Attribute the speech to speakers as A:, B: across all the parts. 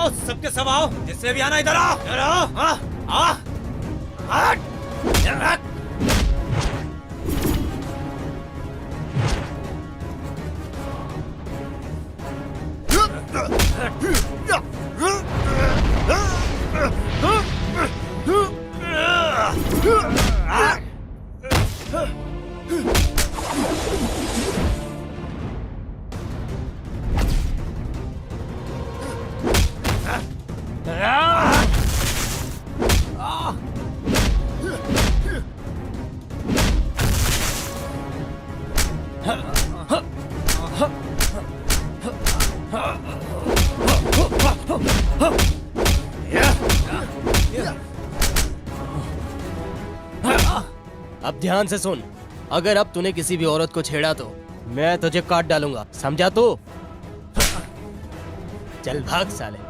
A: आओ, सबके सब आओ, जिससे भी आना इधर आओ, इधर आओ, हट।
B: अब ध्यान से सुन, अगर अब तूने किसी भी औरत को छेड़ा तो मैं तुझे काट डालूंगा, समझा तू? चल भाग साले।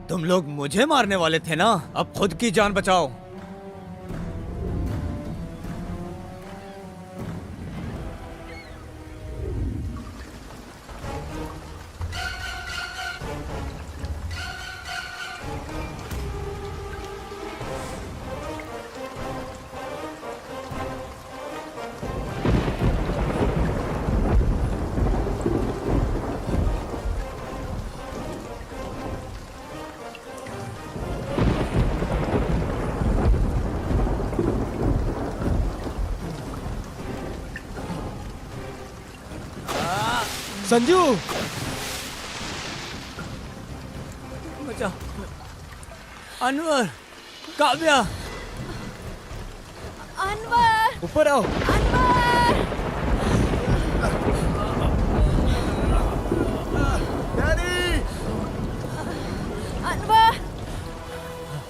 A: तुम लोग मुझे मारने वाले थे ना, अब खुद की जान बचाओ।
B: संजू,
A: बचा। अनवर, काव्या,
C: अनवर,
B: ऊपर आओ।
C: अनवर,
D: डैडी,
C: अनवर,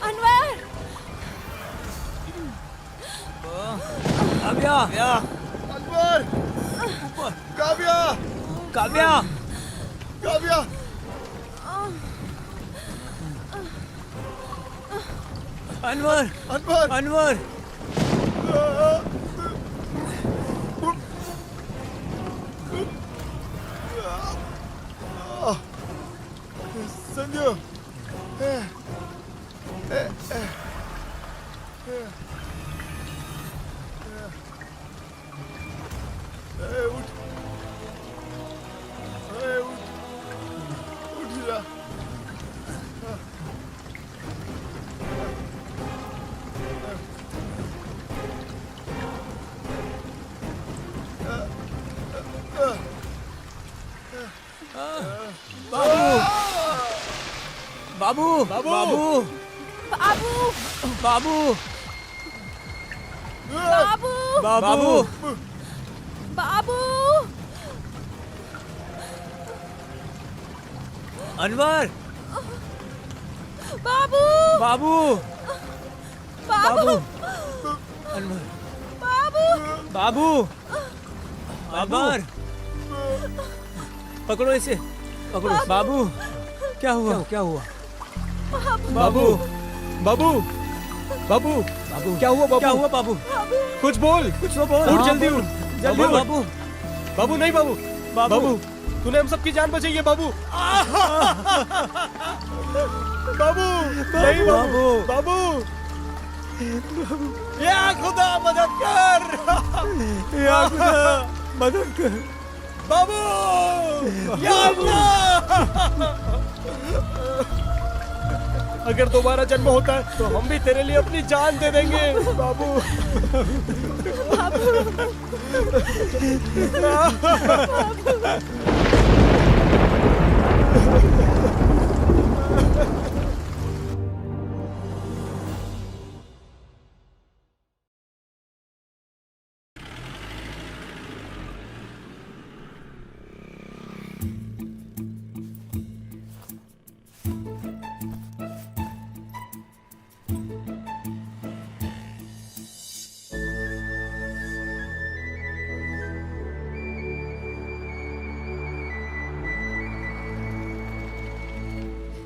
C: अनवर,
A: काव्या,
D: अनवर, काव्या,
A: काव्या,
D: काव्या,
A: अनवर,
D: अनवर,
A: अनवर,
D: संजू, उठ, उठ जा।
A: बाबू, बाबू, बाबू,
C: बाबू,
A: बाबू,
C: बाबू,
A: बाबू,
C: बाबू,
A: अनवर,
C: बाबू,
A: बाबू,
C: बाबू,
A: अनवर,
C: बाबू,
A: बाबू, अनवर, पकड़ो इसे, पकड़ो। बाबू, क्या हुआ? क्या हुआ?
B: बाबू, बाबू, बाबू,
A: बाबू,
B: क्या हुआ बाबू?
A: क्या हुआ बाबू?
B: कुछ बोल,
A: कुछ तो बोल।
B: उठ जल्दी उठ,
A: जल्दी
B: उठ।
A: बाबू,
B: बाबू नहीं बाबू,
A: बाबू,
B: बाबू, तूने हम सबकी जान बचाई है बाबू। बाबू, नहीं बाबू, बाबू,
A: या खुदा मदद कर, या खुदा मदद कर। बाबू या
B: अगर दोबारा जन्म होता है तो हम भी तेरे लिए अपनी जान दे देंगे बाबू।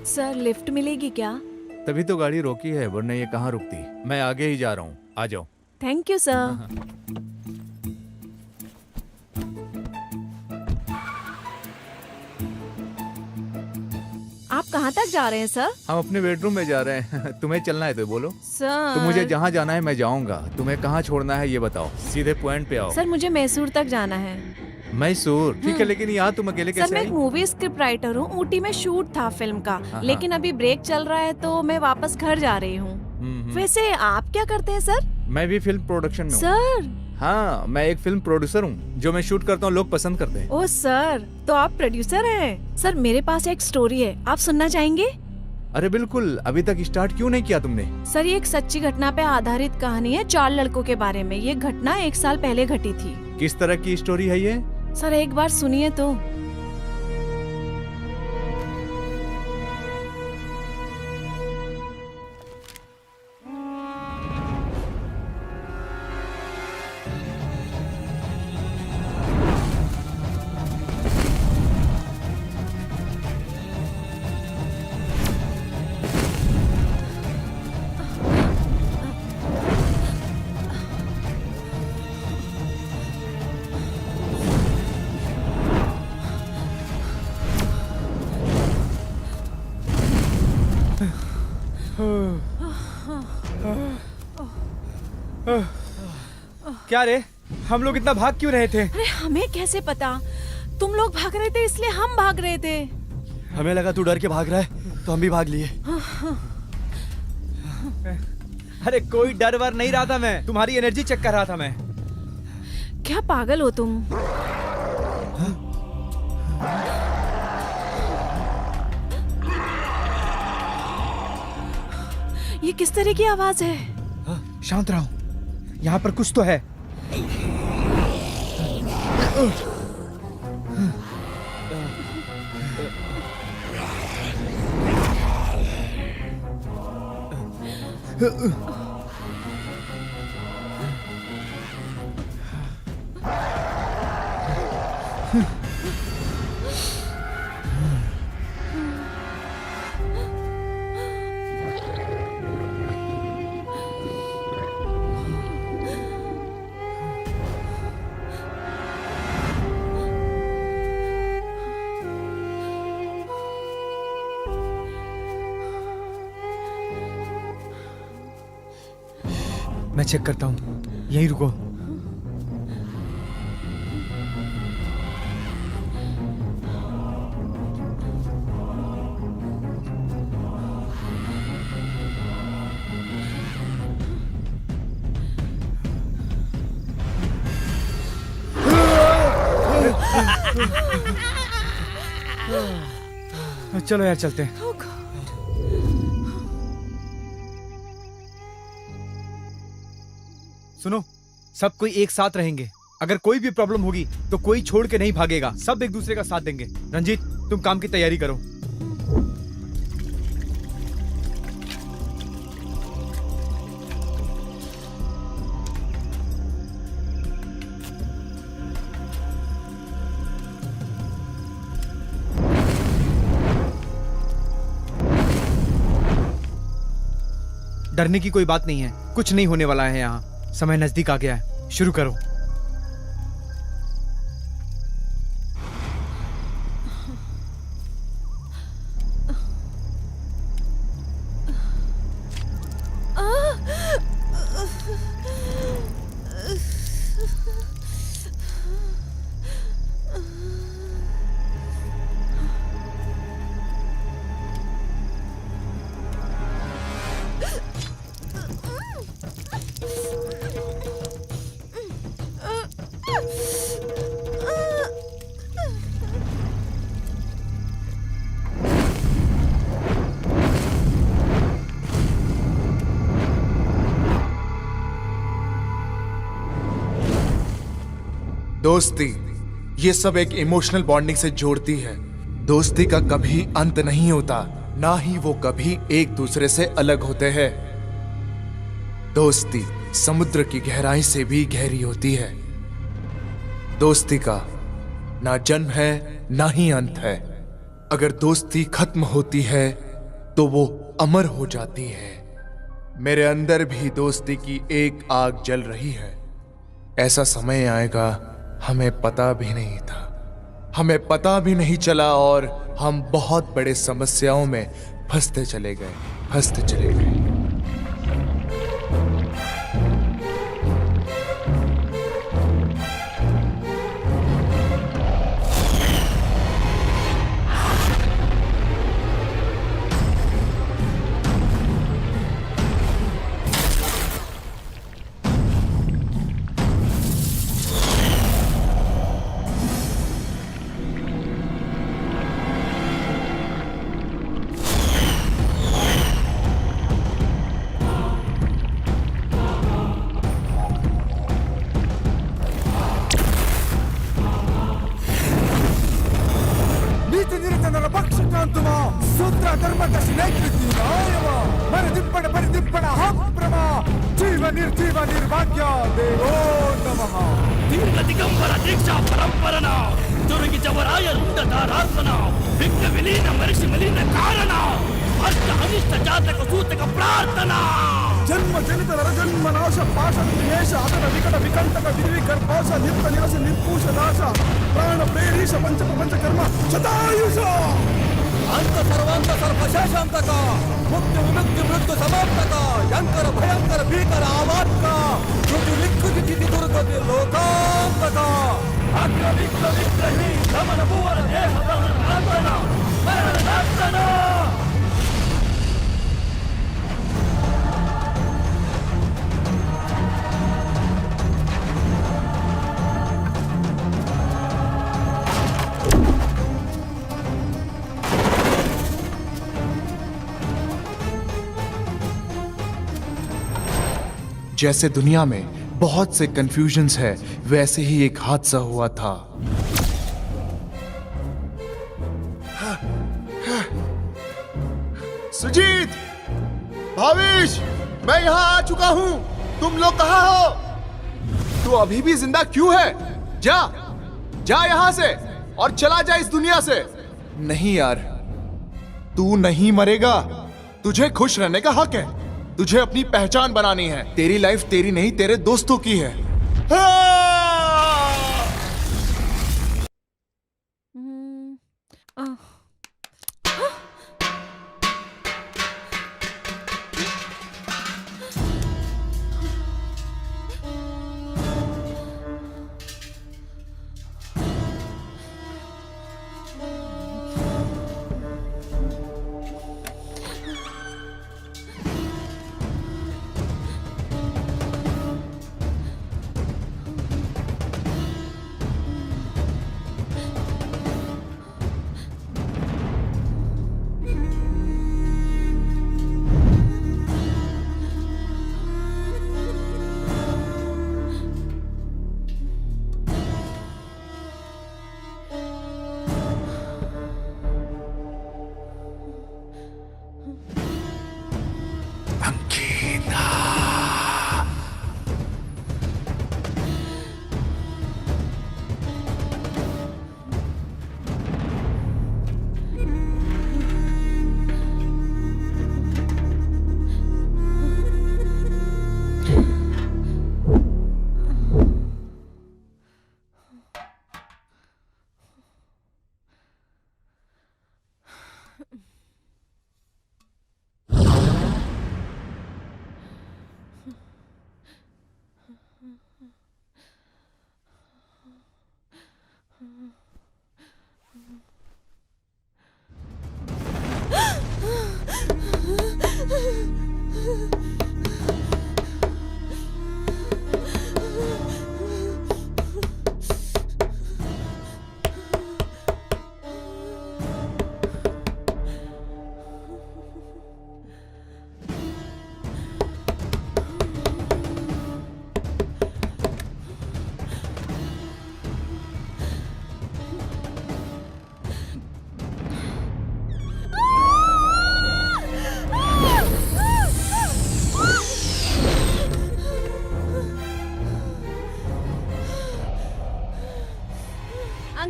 C: सर लिफ्ट मिलेगी क्या?
D: तभी तो गाड़ी रोकी है, वरना ये कहाँ रुकती। मैं आगे ही जा रहा हूँ, आ जाओ।
C: Thank you sir. आप कहाँ तक जा रहे हैं सर?
D: हम अपने बेडरूम में जा रहे हैं। तुम्हें चलना है तो बोलो।
C: सर
D: तो मुझे जहाँ जाना है मैं जाऊँगा, तुम्हें कहाँ छोड़ना है ये बताओ, सीधे पॉइंट पे आओ।
C: सर मुझे मैसूर तक जाना है।
D: मैसूर? ठीक है, लेकिन यहाँ तुम अकेले
C: सर
D: कैसे
C: मैं
D: आई?
C: एक मूवी स्क्रिप्ट राइटर हूँ। ऊटी में शूट था फिल्म का, लेकिन अभी ब्रेक चल रहा है तो मैं वापस घर जा रही हूँ। वैसे आप क्या करते हैं सर?
D: मैं भी फिल्म प्रोडक्शन में हूँ।
C: सर
D: हाँ, मैं एक फिल्म प्रोड्यूसर हूँ। जो मैं शूट करता हूँ लोग पसंद करते हैं।
C: ओ सर, तो आप प्रोड्यूसर हैं? सर मेरे पास एक स्टोरी है, आप सुनना चाहेंगे?
D: अरे बिल्कुल, अभी तक स्टार्ट क्यों नहीं किया तुमने?
C: सर ये एक सच्ची घटना पे आधारित कहानी है, 4 लड़कों के बारे में। ये घटना 1 साल पहले घटी थी।
D: किस तरह की स्टोरी है ये?
C: सर एक बार सुनिए तो।
A: क्या रे, हम लोग इतना भाग क्यों रहे थे?
C: अरे हमें कैसे पता? तुम लोग भाग रहे थे इसलिए हम भाग रहे थे।
A: हमें लगा तू डर के भाग रहा है तो हम भी भाग लिए। अरे कोई डर वर नहीं रहा था, मैं तुम्हारी एनर्जी चेक कर रहा था मैं।
C: क्या पागल हो तुम? ये किस तरह की आवाज है?
A: शांत रहो, यहाँ पर कुछ तो है। मैं चेक करता हूँ, यहीं रुको। चलो यार चलते हैं। सुनो, सब कोई एक साथ रहेंगे। अगर कोई भी प्रॉब्लम होगी तो कोई छोड़ के नहीं भागेगा, सब एक दूसरे का साथ देंगे। रंजीत, तुम काम की तैयारी करो। डरने की कोई बात नहीं है, कुछ नहीं होने वाला है। यहाँ समय नजदीक आ गया है, शुरू करो।
E: दोस्ती ये सब एक इमोशनल बॉन्डिंग से जोड़ती है। दोस्ती का कभी अंत नहीं होता, ना ही वो कभी एक दूसरे से अलग होते हैं। दोस्ती समुद्र की गहराई से भी गहरी होती है। दोस्ती का ना जन्म है ना ही अंत है। अगर दोस्ती खत्म होती है तो वो अमर हो जाती है। मेरे अंदर भी दोस्ती की एक आग जल रही है। ऐसा समय आएगा, हमें पता भी नहीं था, हमें पता भी नहीं चला और हम बहुत बड़े समस्याओं में फंसते चले गए।
F: ನೀತಿ ನಿರತನರ ಪಕ್ಷಕಾಂತುಮ ಸೂತ್ರ ಧರ್ಮದ ಶಿಲೈಕೃತಿನ ಆಯವ ಮರದಿಪ್ಪಡ ಪರಿದಿಪ್ಪಡ ಹಂಪ್ರಮ ಜೀವ ನಿರ್ಜೀವ ನಿರ್ಭಾಗ್ಯ ದೇವೋ ನಮಃ
G: దీర్ఘ దిగంబర దీక్షా పరంపరన దుర్గి జవరాయ రుండ ధారాసన విఘ్న విలీన మరిషి మలిన కారణ అష్ట అనిష్ట జాతక సూతక ప్రార్థన
F: ಜನ್ಮ ಜನಿತ ನರಜನ್ಮ ನಾಶ ಪಾಶ ವಿನೇಶ ಅದರ ವಿಕಟ ವಿಕಂಟಕ ವಿಧಿ ಗರ್ಭಾಶ ನಿತ್ಯ ನಿರಸ ನಿರ್ಪೂಷ ನಾಶ ಪ್ರಾಣ ಪ್ರೇರೀಶ ಪಂಚ ಪ್ರಪಂಚ ಕರ್ಮ ಶತಾಯುಷ
G: అంత సర్వాంత సర్వశేషాంతక ముక్తి విముక్తి మృత్యు సమాప్తక యంకర భయంకర భీకర ఆవాత్క మృత్యు లిక్కుతి తిథి దుర్గతి లోకాంతక అగ్ర విగ్ర విగ్రహి గమన భువన దేహ నాశన మరణ నాశన
E: जैसे दुनिया में बहुत से कंफ्यूजन्स है, वैसे ही एक हादसा हुआ था। सुजीत, भाविश, मैं यहाँ आ चुका हूँ। तुम लोग कहाँ हो? तू अभी भी जिंदा क्यों है? जा यहाँ से और चला जा इस दुनिया से। नहीं यार, तू नहीं मरेगा। तुझे खुश रहने का हक है। तुझे अपनी पहचान बनानी है। तेरी लाइफ तेरी नहीं, तेरे दोस्तों की है।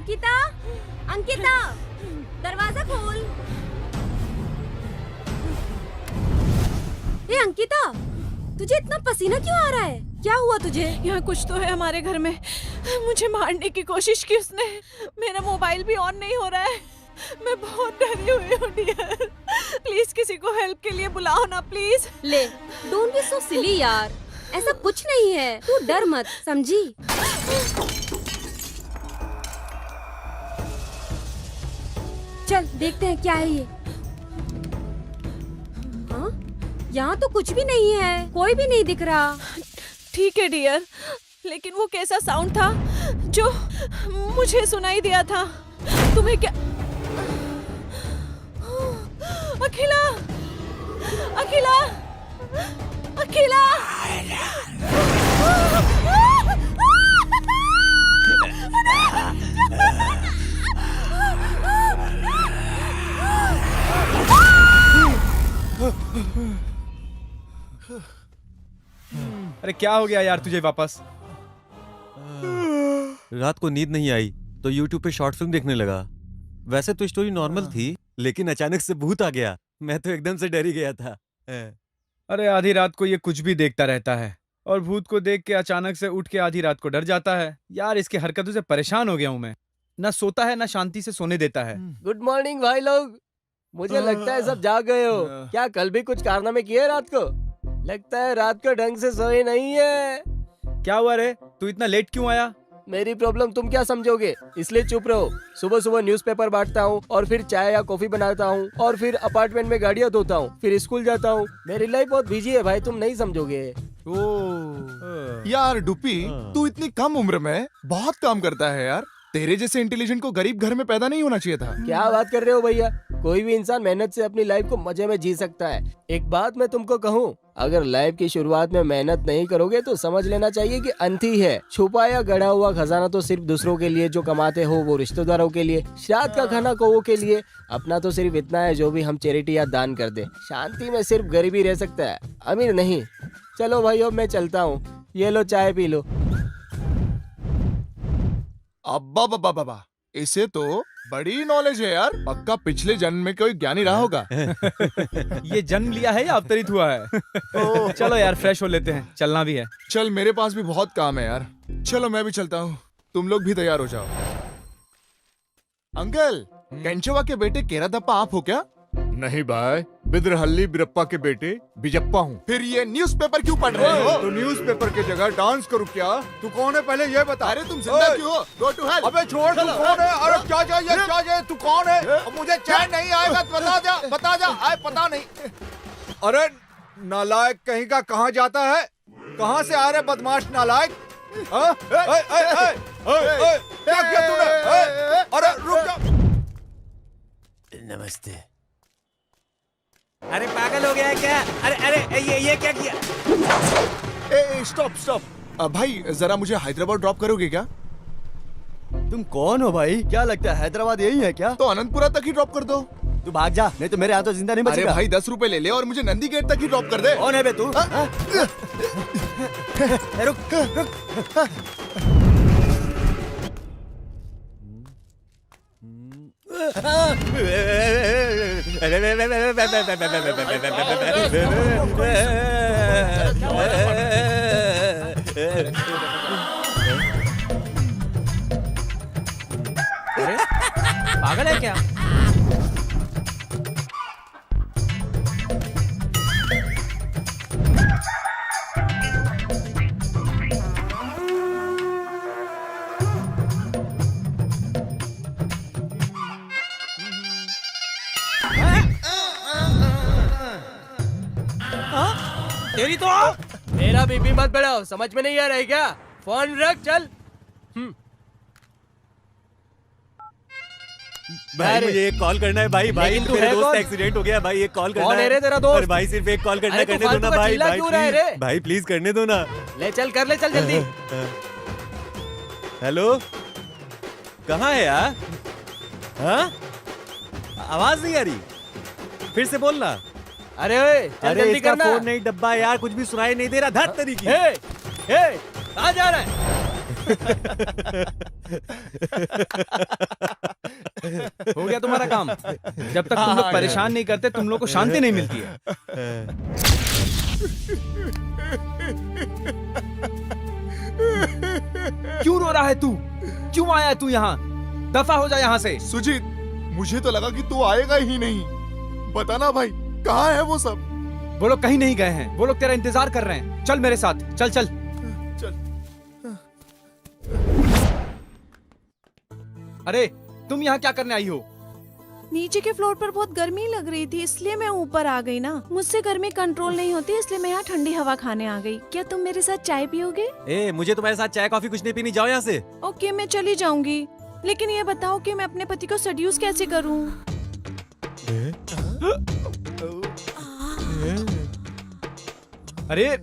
H: अंकिता, अंकिता, दरवाजा खोल। ए अंकिता, तुझे इतना पसीना क्यों आ रहा है? क्या हुआ तुझे?
C: यहाँ कुछ तो है हमारे घर में। मुझे मारने की कोशिश की उसने। मेरा मोबाइल भी ऑन नहीं हो रहा है। मैं बहुत डरी हुई हूँ डियर। प्लीज किसी को हेल्प के लिए बुलाओ ना प्लीज।
H: ले, डोंट बी सो सिली यार, ऐसा कुछ नहीं है, तू डर मत, समझी? चल देखते हैं क्या है ये। हाँ, यहाँ तो कुछ भी नहीं है, कोई भी नहीं दिख रहा।
C: ठीक है डियर, लेकिन वो कैसा साउंड था जो मुझे सुनाई दिया था? तुम्हें क्या? अखिला, अखिला, अखिला!
A: अरे क्या हो गया यार तुझे वापस?
I: रात को नींद नहीं आई तो YouTube पे शॉर्ट फिल्म देखने लगा। वैसे तो स्टोरी नॉर्मल थी, लेकिन अचानक से भूत आ गया। मैं तो एकदम से डर ही गया था।
A: अरे आधी रात को ये कुछ भी देखता रहता है और भूत को देख के अचानक से उठ के आधी रात को डर जाता है। यार इसकी हरकतों से परेशान हो गया हूँ मैं। ना सोता है ना शांति से सोने देता है।
B: गुड मॉर्निंग भाई लोग। मुझे लगता है सब जाग गए हो। क्या कल भी कुछ कारनामे किए रात को? लगता है रात को ढंग से सोए नहीं है।
A: क्या हुआ रे, तू इतना लेट क्यों आया?
B: मेरी प्रॉब्लम तुम क्या समझोगे, इसलिए चुप रहो। सुबह सुबह न्यूज़पेपर बांटता हूँ और फिर चाय या कॉफी बनाता हूँ और फिर अपार्टमेंट में गाड़ियाँ धोता हूँ, फिर स्कूल जाता हूँ। मेरी लाइफ बहुत बिजी है भाई, तुम नहीं समझोगे।
E: यार डुप्पी, तू इतनी कम उम्र में बहुत काम करता है यार। तेरे जैसे इंटेलिजेंट को गरीब घर में पैदा नहीं होना चाहिए था।
B: क्या बात कर रहे हो भैया? कोई भी इंसान मेहनत से अपनी लाइफ को मजे में जी सकता है। एक बात मैं तुमको कहूँ, अगर लाइफ की शुरुआत में मेहनत नहीं करोगे तो समझ लेना चाहिए कि अंत ही है। छुपा या गढ़ा हुआ खजाना तो सिर्फ दूसरों के लिए, जो कमाते हो वो रिश्तेदारों के लिए, श्राद्ध का खाना कौवों के लिए, अपना तो सिर्फ इतना है जो भी हम चैरिटी या दान कर दे। शांति में सिर्फ गरीबी रह सकता है, अमीर नहीं। चलो भाइयों मैं चलता हूँ, ये लो चाय पी लो।
E: अब्बा बाबा बाबा, इसे तो बड़ी नॉलेज है यार। पक्का पिछले जन्म में कोई ज्ञानी रहा होगा।
A: ये जन्म लिया है या अवतरित हुआ है? चलो यार फ्रेश हो लेते हैं, चलना भी है।
E: चल मेरे पास भी बहुत काम है यार। चलो मैं भी चलता हूँ, तुम लोग भी तैयार हो जाओ। अंकल, केंचवा के बेटे केरादप्पा आप हो क्या?
D: नहीं भाई, बिद्रहल्ली बिरप्पा के बेटे बिजप्पा हूँ।
E: फिर ये न्यूज़पेपर क्यों पढ़ रहे हो?
D: तो न्यूज़पेपर की जगह डांस करूँ क्या? तू कौन है पहले ये बता।
E: अरे तुम जिंदा क्यों हो? Go to hell.
D: अबे छोड़, तू कौन है? अरे क्या चाहिए, क्या चाहिए? तू कौन है? अब मुझे चैन नहीं आएगा तो बता जा। आए पता नहीं। अरे नालायक कहीं का, कहाँ जाता है? कहाँ से आ रहे बदमाश नालायक? क्या किया तूने? अरे रुक जा।
B: नमस्ते।
I: अरे पागल हो गया है क्या? अरे अरे ये क्या किया?
E: स्टॉप। भाई जरा मुझे हैदराबाद ड्रॉप करोगे क्या?
G: तुम कौन हो भाई? क्या लगता है हैदराबाद यही है क्या?
E: तो अनंतपुरा तक ही ड्रॉप कर दो।
G: तू भाग जा, नहीं तो मेरे हाथों जिंदा नहीं
E: अरे
G: बचेगा।
E: भाई 10 रुपए ले ले और मुझे नंदी गेट तक ही ड्रॉप कर दे।
G: कौन है बे तू? रुक।
B: पागल है क्या? तेरी तो मेरा बीपी मत बढ़ाओ, समझ में नहीं आ रहा है क्या? फोन रख, चल।
I: भाई मुझे एक कॉल करना है भाई।
B: लेकिन तू
I: मेरे
B: है
I: दोस्त
B: कौन?
I: का एक्सीडेंट हो गया भाई, एक कॉल करना
B: कौन है रे तेरा दोस्त?
I: अरे भाई सिर्फ एक कॉल करना,
B: अरे तू
I: करने दो
B: फालतू
I: ना
B: का
I: भाई।
B: चिल्ला
I: भाई
B: क्यों रहा है
I: प्लीज,
B: रे?
I: भाई प्लीज करने दो ना।
B: ले चल, कर ले, चल जल्दी।
I: हेलो, कहाँ है यार? हाँ, आवाज नहीं आ रही, फिर से बोलना।
B: अरे ओए, चल
I: अरे
B: जल्दी
I: इसका
B: करना।
I: फोन नहीं डब्बा यार, कुछ भी सुनाई नहीं दे रहा। धत तरीके।
B: कहाँ जा रहा है?
A: हो गया तुम्हारा काम। जब तक तुम लोग परेशान नहीं करते तुम लोग को शांति नहीं मिलती है। क्यों रो रहा है तू? क्यों आया है तू यहाँ? दफा हो जा यहाँ से।
J: सुजीत, मुझे तो लगा कि तू आएगा ही नहीं। बताना भाई, कहाँ है वो सब?
A: वो लोग कहीं नहीं गए हैं, वो लोग तेरा इंतजार कर रहे हैं। चल मेरे साथ, चल चल
J: चल।
A: अरे तुम यहाँ क्या करने आई हो?
C: नीचे के फ्लोर पर बहुत गर्मी लग रही थी, इसलिए मैं ऊपर आ गई ना। मुझसे गर्मी कंट्रोल नहीं होती, इसलिए मैं यहाँ ठंडी हवा खाने आ गई। क्या तुम मेरे साथ चाय पियोगे?
I: ए, मुझे तुम्हारे साथ चाय कॉफी कुछ नहीं पीनी, जाओ यहाँ से।
C: ओके, मैं चली जाऊंगी, लेकिन ये बताओ कि मैं अपने पति को सेड्यूस कैसे करूँ?
A: अरे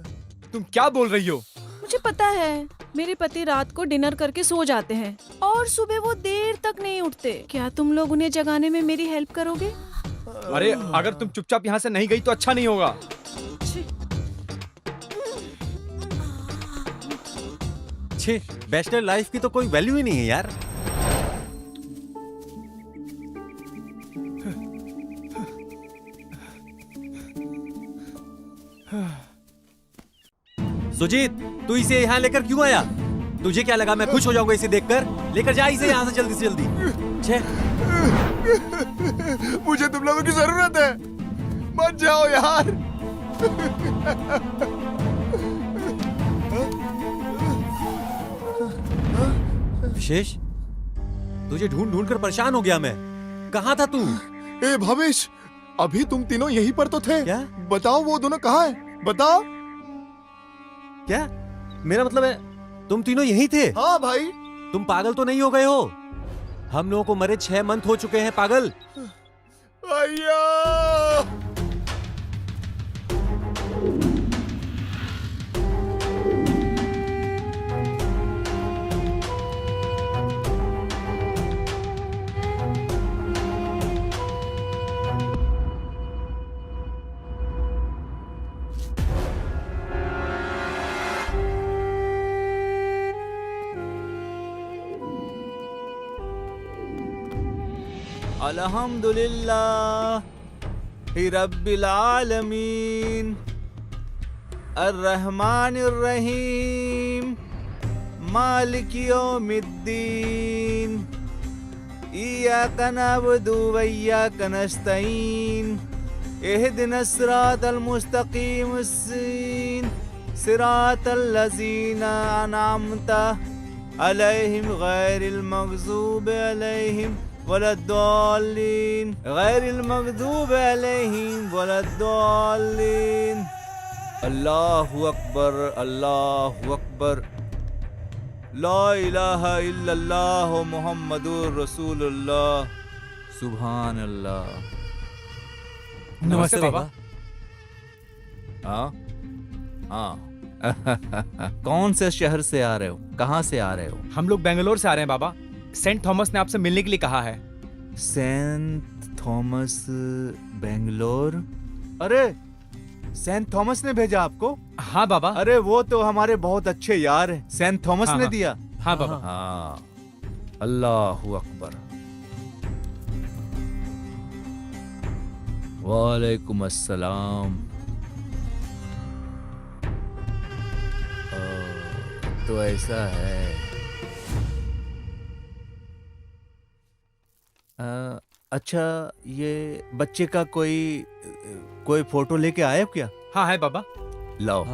A: तुम क्या बोल रही हो?
C: मुझे पता है, मेरे पति रात को डिनर करके सो जाते हैं और सुबह वो देर तक नहीं उठते। क्या तुम लोग उन्हें जगाने में मेरी हेल्प करोगे?
A: अरे अगर तुम चुपचाप यहाँ से नहीं गई तो अच्छा नहीं होगा।
I: छे, बैचलर लाइफ की तो कोई वैल्यू ही नहीं है यार। सुजीत, तू इसे यहाँ लेकर क्यों आया? तुझे क्या लगा मैं खुश हो जाऊंगा इसे देखकर? लेकर जा इसे यहाँ से जल्दी से जल्दी। छे,
J: मुझे तुम लोगों की जरूरत है, मत जाओ यार।
I: विशेष, तुझे ढूंढ ढूंढ कर परेशान हो गया मैं। कहाँ था तू?
J: ए भवेश, अभी तुम तीनों यहीं पर तो थे।
I: क्या?
J: बताओ वो दोनों कहाँ हैं? बताओ।
I: क्या? मेरा मतलब है तुम तीनों यहीं थे?
J: हाँ भाई।
I: तुम पागल तो नहीं हो गए हो? हम लोगों को मरे 6 मंथ हो चुके हैं पागल।
J: अय्या!
D: अल्हम्दुलिल्लाह रब्बिल आलमीन अर्रहमानिर रहीम मालिक यौमिद्दीन इय्याका नअबुदु व इय्याका नस्तईन इहदिनस सिरातल मुस्तकीम सिरातल लज़ीना अनअमता अलैहिम गैरिल मग़ज़ूबि अलैहिम वलद्दाल्लीन गैरिल मग़ज़ूबि अलैहिम वलद्दाल्लीन। अल्लाहु अकबर, अल्लाहु अकबर, ला इलाहा इल्लल्लाह मुहम्मदुर रसूलुल्लाह, सुभान अल्लाह।
A: नमस्ते बाबा।
D: हाँ हाँ। कौन से शहर से आ रहे हो? कहाँ से आ रहे हो?
A: हम लोग बेंगलोर से आ रहे हैं बाबा। सेंट थॉमस ने आपसे मिलने के लिए कहा है।
D: Saint Thomas, Bangalore? अरे सेंट थॉमस ने भेजा आपको?
A: हाँ बाबा।
D: अरे वो तो हमारे बहुत अच्छे यार हैं। सेंट थॉमस
A: हाँ,
D: ने
A: हाँ।
D: दिया?
A: हाँ बाबा।
D: हाँ। अल्लाहु अकबर। वालेकुम अस्सलाम। तो ऐसा है। अच्छा, ये बच्चे का कोई फोटो लेके आए हो क्या?
A: हाँ है बाबा।
D: लाओ।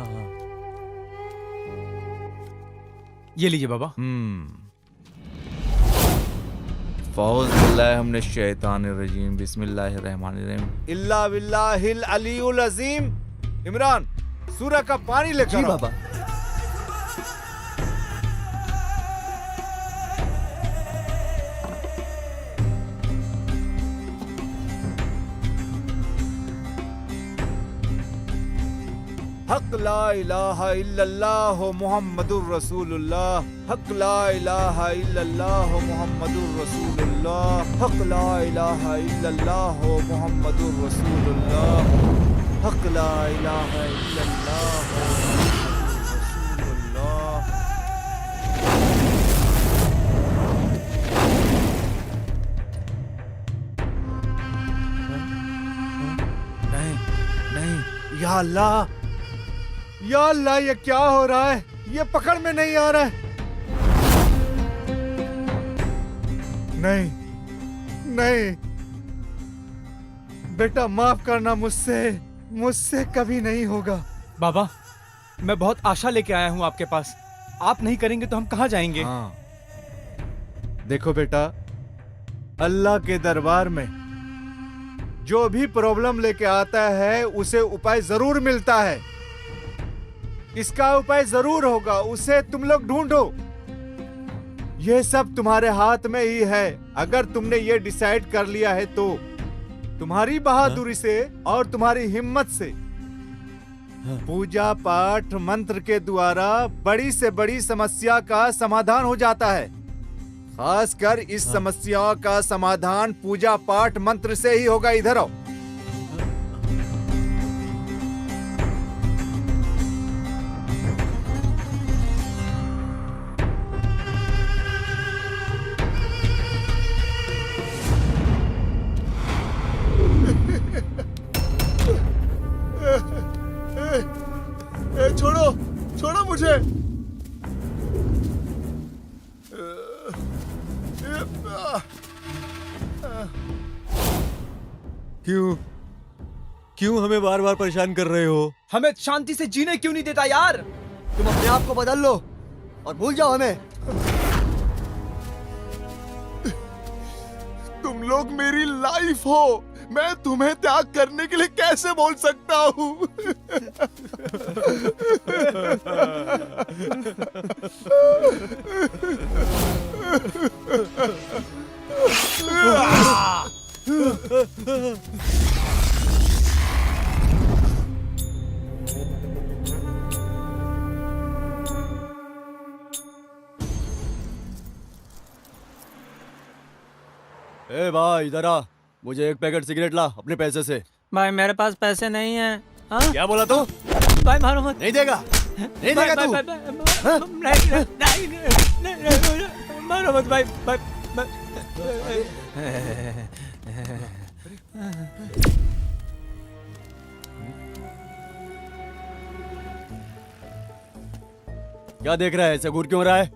A: ये लीजिए बाबा।
D: फ़ौज़ बिल्लाहि मिनश शैतानिर रजीम, बिस्मिल्लाहिर रहमानिर रहीम, इल्ला बिल्लाहिल अलीयुल अज़ीम। इमरान, सूरह का पानी लेकर
B: जी
D: आओ।
B: बाबा।
D: हक ला इलाहा इल्लल्लाह मुहम्मदुर रसूलुल्लाह, हक ला इलाहा इल्लल्लाह मुहम्मदुर रसूलुल्लाह, हक ला इलाहा इल्लल्लाह मुहम्मदुर रसूलुल्लाह, हक ला इलाहा इल्लल्लाह मुहम्मदुर रसूलुल्लाह। या अल्लाह, ये क्या हो रहा है? ये पकड़ में नहीं आ रहा है। नहीं नहीं बेटा, माफ करना, मुझसे कभी नहीं होगा।
A: बाबा, मैं बहुत आशा लेके आया हूँ आपके पास। आप नहीं करेंगे तो हम कहाँ जाएंगे?
D: हाँ, देखो बेटा, अल्लाह के दरबार में जो भी प्रॉब्लम लेके आता है उसे उपाय जरूर मिलता है। इसका उपाय जरूर होगा, उसे तुम लोग ढूंढो। ये सब तुम्हारे हाथ में ही है। अगर तुमने ये डिसाइड कर लिया है तो तुम्हारी बहादुरी से और तुम्हारी हिम्मत से पूजा पाठ मंत्र के द्वारा बड़ी से बड़ी समस्या का समाधान हो जाता है। खासकर इस समस्या का समाधान पूजा पाठ मंत्र से ही होगा। इधर आओ।
J: छोड़ो छोड़ो मुझे।
I: क्यों हमें बार बार परेशान कर रहे हो?
A: हमें शांति से जीने क्यों नहीं देता यार?
G: तुम अपने आप को बदल लो और भूल जाओ हमें।
J: तुम लोग मेरी लाइफ हो, मैं तुम्हें त्याग करने के लिए कैसे बोल सकता हूँ?
I: ए भाई, इधर आ, मुझे एक पैकेट सिगरेट ला अपने पैसे से।
B: भाई मेरे पास पैसे नहीं है। हाँ?
I: क्या बोला तू?
B: भाई मारो मत।
I: नहीं देगा? नहीं देगा तू?
B: मारो मत भाई।
I: क्या देख रहा है? ऐसे घूर क्यों रहा है?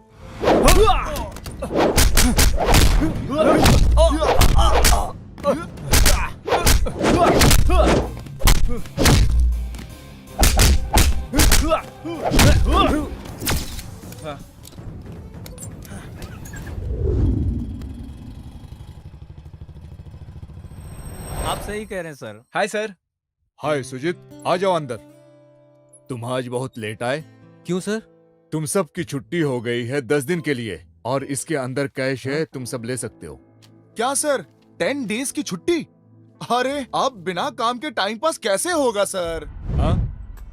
B: आप सही कह रहे हैं sir.
A: Hi sir.
D: Hi Sujit, आ जाओ अंदर। तुम आज बहुत लेट आए।
I: क्यों सर?
D: तुम सब की छुट्टी हो गई है 10 दिन के लिए, और इसके अंदर कैश है, तुम सब ले सकते हो।
J: क्या सर, 10 डेज की छुट्टी? अरे अब बिना काम के टाइम पास कैसे होगा सर?
D: हाँ?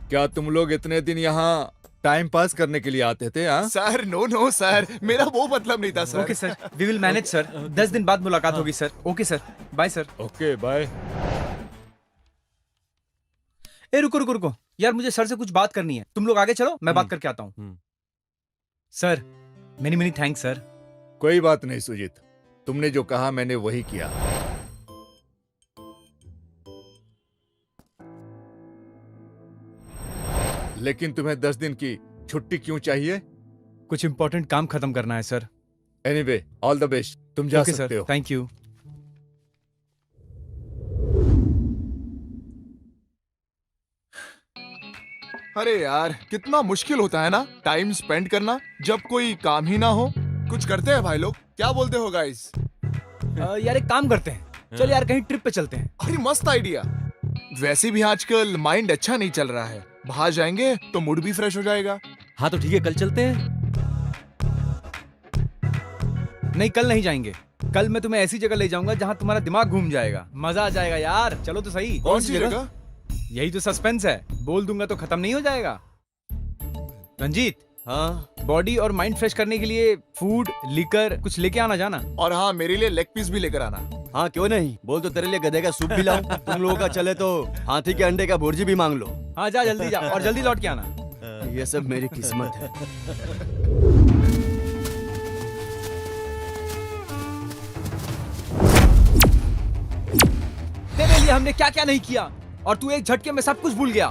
D: क्या तुम लोग इतने दिन यहाँ टाइम पास करने के लिए आते थे? हाँ?
J: सर नो सर, मेरा वो मतलब नहीं था sir.
A: Okay sir, we will manage sir. 10 दिन बाद मुलाकात होगी sir. Okay sir, bye sir.
D: Okay bye.
A: ए रुको रुको रुको यार, मुझे सर से कुछ बात करनी है। तुम लोग आगे चलो, मैं बात करके आता हूँ। Sir, many many thanks sir.
D: कोई बात नहीं सुजीत, तुमने जो कहा मैंने वही किया। लेकिन तुम्हें 10 दिन की छुट्टी क्यों चाहिए?
A: कुछ इंपॉर्टेंट काम खत्म करना है sir.
D: Anyway, all the best. तुम जा सकते हो।
A: Thank you.
J: अरे यार, कितना मुश्किल होता है ना टाइम स्पेंड करना जब कोई काम ही ना हो। कुछ करते हैं भाई लोग, क्या बोलते हो गाइस?
A: यार एक काम करते हैं, चल यार कहीं ट्रिप पे चलते हैं।
J: अरे मस्त आइडिया। वैसे भी आजकल माइंड अच्छा नहीं चल रहा है, बाहर जाएंगे तो मूड भी फ्रेश हो जाएगा।
I: हाँ तो ठीक है, कल चलते हैं।
A: नहीं, कल नहीं जाएंगे। कल मैं तुम्हें ऐसी जगह ले जाऊंगा जहां तुम्हारा दिमाग घूम जाएगा, मजा आ जाएगा यार। चलो तो सही।
J: कौन सी जगह?
A: यही तो सस्पेंस है, बोल दूंगा तो खत्म नहीं हो जाएगा। रंजीत,
I: हाँ
A: बॉडी और माइंड फ्रेश करने के लिए फूड, लिकर कुछ लेके आना जाना।
J: और हाँ, मेरे लिए लेग पीस भी लेकर आना।
I: हाँ क्यों नहीं, बोल तो तेरे लिए गधे का सूप भी लाऊं। तुम लोगों का चले तो हाथी के अंडे का भुर्जी भी मांग लो।
A: हाँ जा, जल्दी जा और जल्दी लौट के आना।
I: ये सब मेरी किस्मत है।
A: तेरे लिए हमने क्या क्या नहीं किया, और तू एक झटके में सब कुछ भूल गया।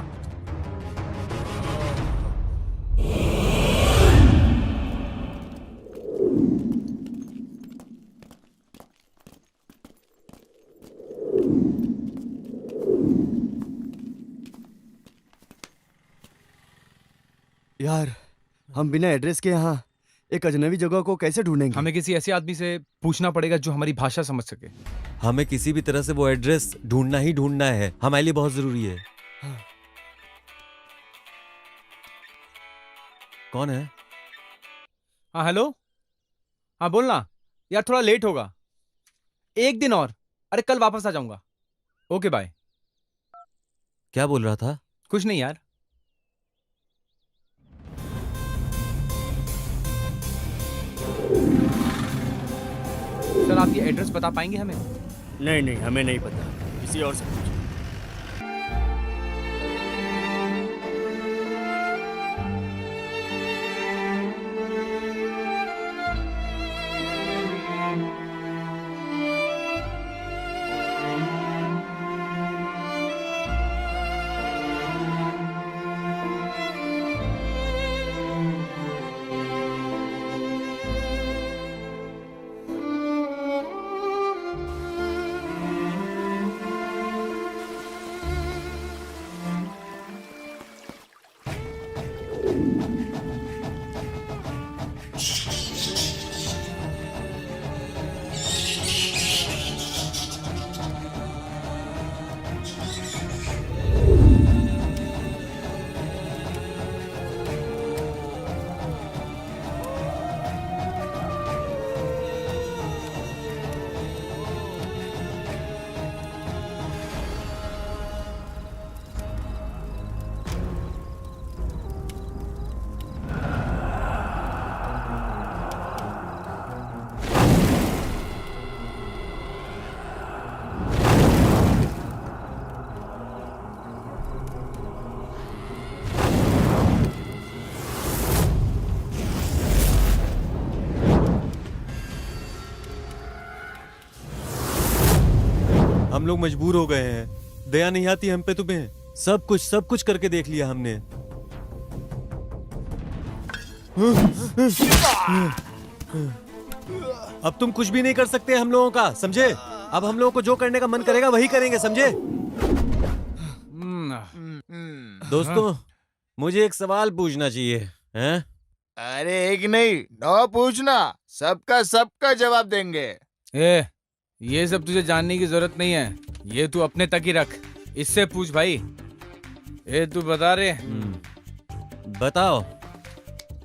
K: यार हम बिना एड्रेस के यहाँ एक अजनबी जगह को कैसे ढूंढेंगे?
A: हमें किसी ऐसे आदमी से पूछना पड़ेगा जो हमारी भाषा समझ सके।
I: हमें किसी भी तरह से वो एड्रेस ढूंढना ही ढूंढना है, हमारे लिए बहुत जरूरी है। कौन है?
A: हाँ हेलो, हाँ बोलना यार, थोड़ा लेट होगा, एक दिन और। अरे कल वापस आ जाऊंगा। Okay bye.
I: क्या बोल रहा था?
A: कुछ नहीं यार। सर आप ये एड्रेस बता पाएंगे हमें?
K: नहीं नहीं, हमें नहीं पता, किसी और से पूछो।
I: हम लोग मजबूर हो गए हैं, दया नहीं आती हम पे तुम्हें। सब कुछ करके देख लिया हमने। अब तुम कुछ भी नहीं कर सकते हम लोगों का, समझे? अब हम लोगों को जो करने का मन करेगा वही करेंगे, समझे? दोस्तों मुझे एक सवाल पूछना चाहिए, हैं?
J: अरे एक नहीं, 9 पूछना, सबका जवाब देंगे।
A: ये सब तुझे जानने की जरूरत नहीं है, ये तू अपने तक ही रख। इससे पूछ भाई। तू बता रे।
I: बताओ,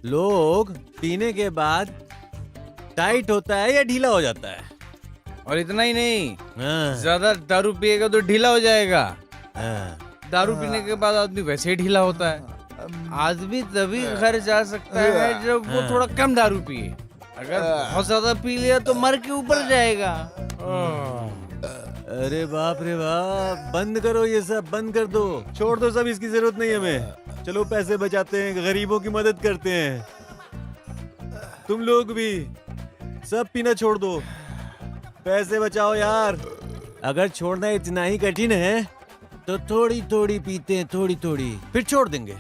I: लोग पीने के बाद टाइट होता है या ढीला हो जाता है?
A: और इतना ही नहीं,
I: हाँ।
A: ज्यादा दारू पिएगा तो ढीला हो जाएगा।
I: हाँ।
A: दारू पीने के बाद आदमी वैसे ही ढीला होता है। आदमी तभी घर जा सकता है जब वो थोड़ा कम दारू पिए। अगर बहुत ज्यादा पी लिया तो मर के ऊपर जाएगा।
I: अरे बाप रे बाप, बंद करो ये सब, बंद कर दो, छोड़ दो सब, इसकी जरूरत नहीं हमें। चलो पैसे बचाते हैं, गरीबों की मदद करते हैं। तुम लोग भी सब पीना छोड़ दो, पैसे बचाओ यार। अगर छोड़ना इतना ही कठिन है तो थोड़ी थोड़ी पीते हैं, थोड़ी थोड़ी, फिर छोड़ देंगे।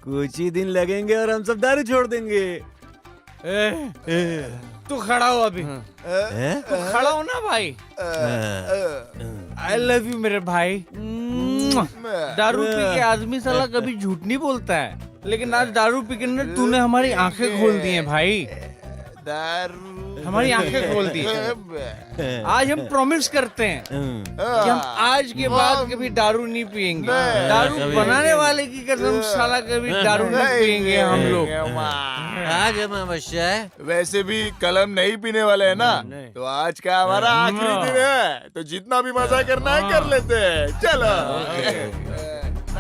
I: कुछ ही दिन लगेंगे और हम सब दारू छोड़ देंगे।
A: तू खड़ा हो अभी। तू खड़ा हो ना भाई। आई लव यू मेरे भाई। दारू पी के आदमी साला कभी झूठ नहीं बोलता है, लेकिन आज दारू पी के तूने हमारी आंखें खोल दी हैं भाई। हमारी आंखें खोल दी। आज हम प्रॉमिस करते हैं कि हम आज के बाद कभी दारू नहीं पिएंगे। दारू बनाने वाले की कसम, साला कभी दारू नहीं पिएंगे हम लोग।
I: आज हम अवश्य है।
J: वैसे भी कल हम नहीं पीने वाले हैं ना, तो आज का हमारा आखिरी दिन है, तो जितना भी मजा करना है कर लेते हैं। चलो।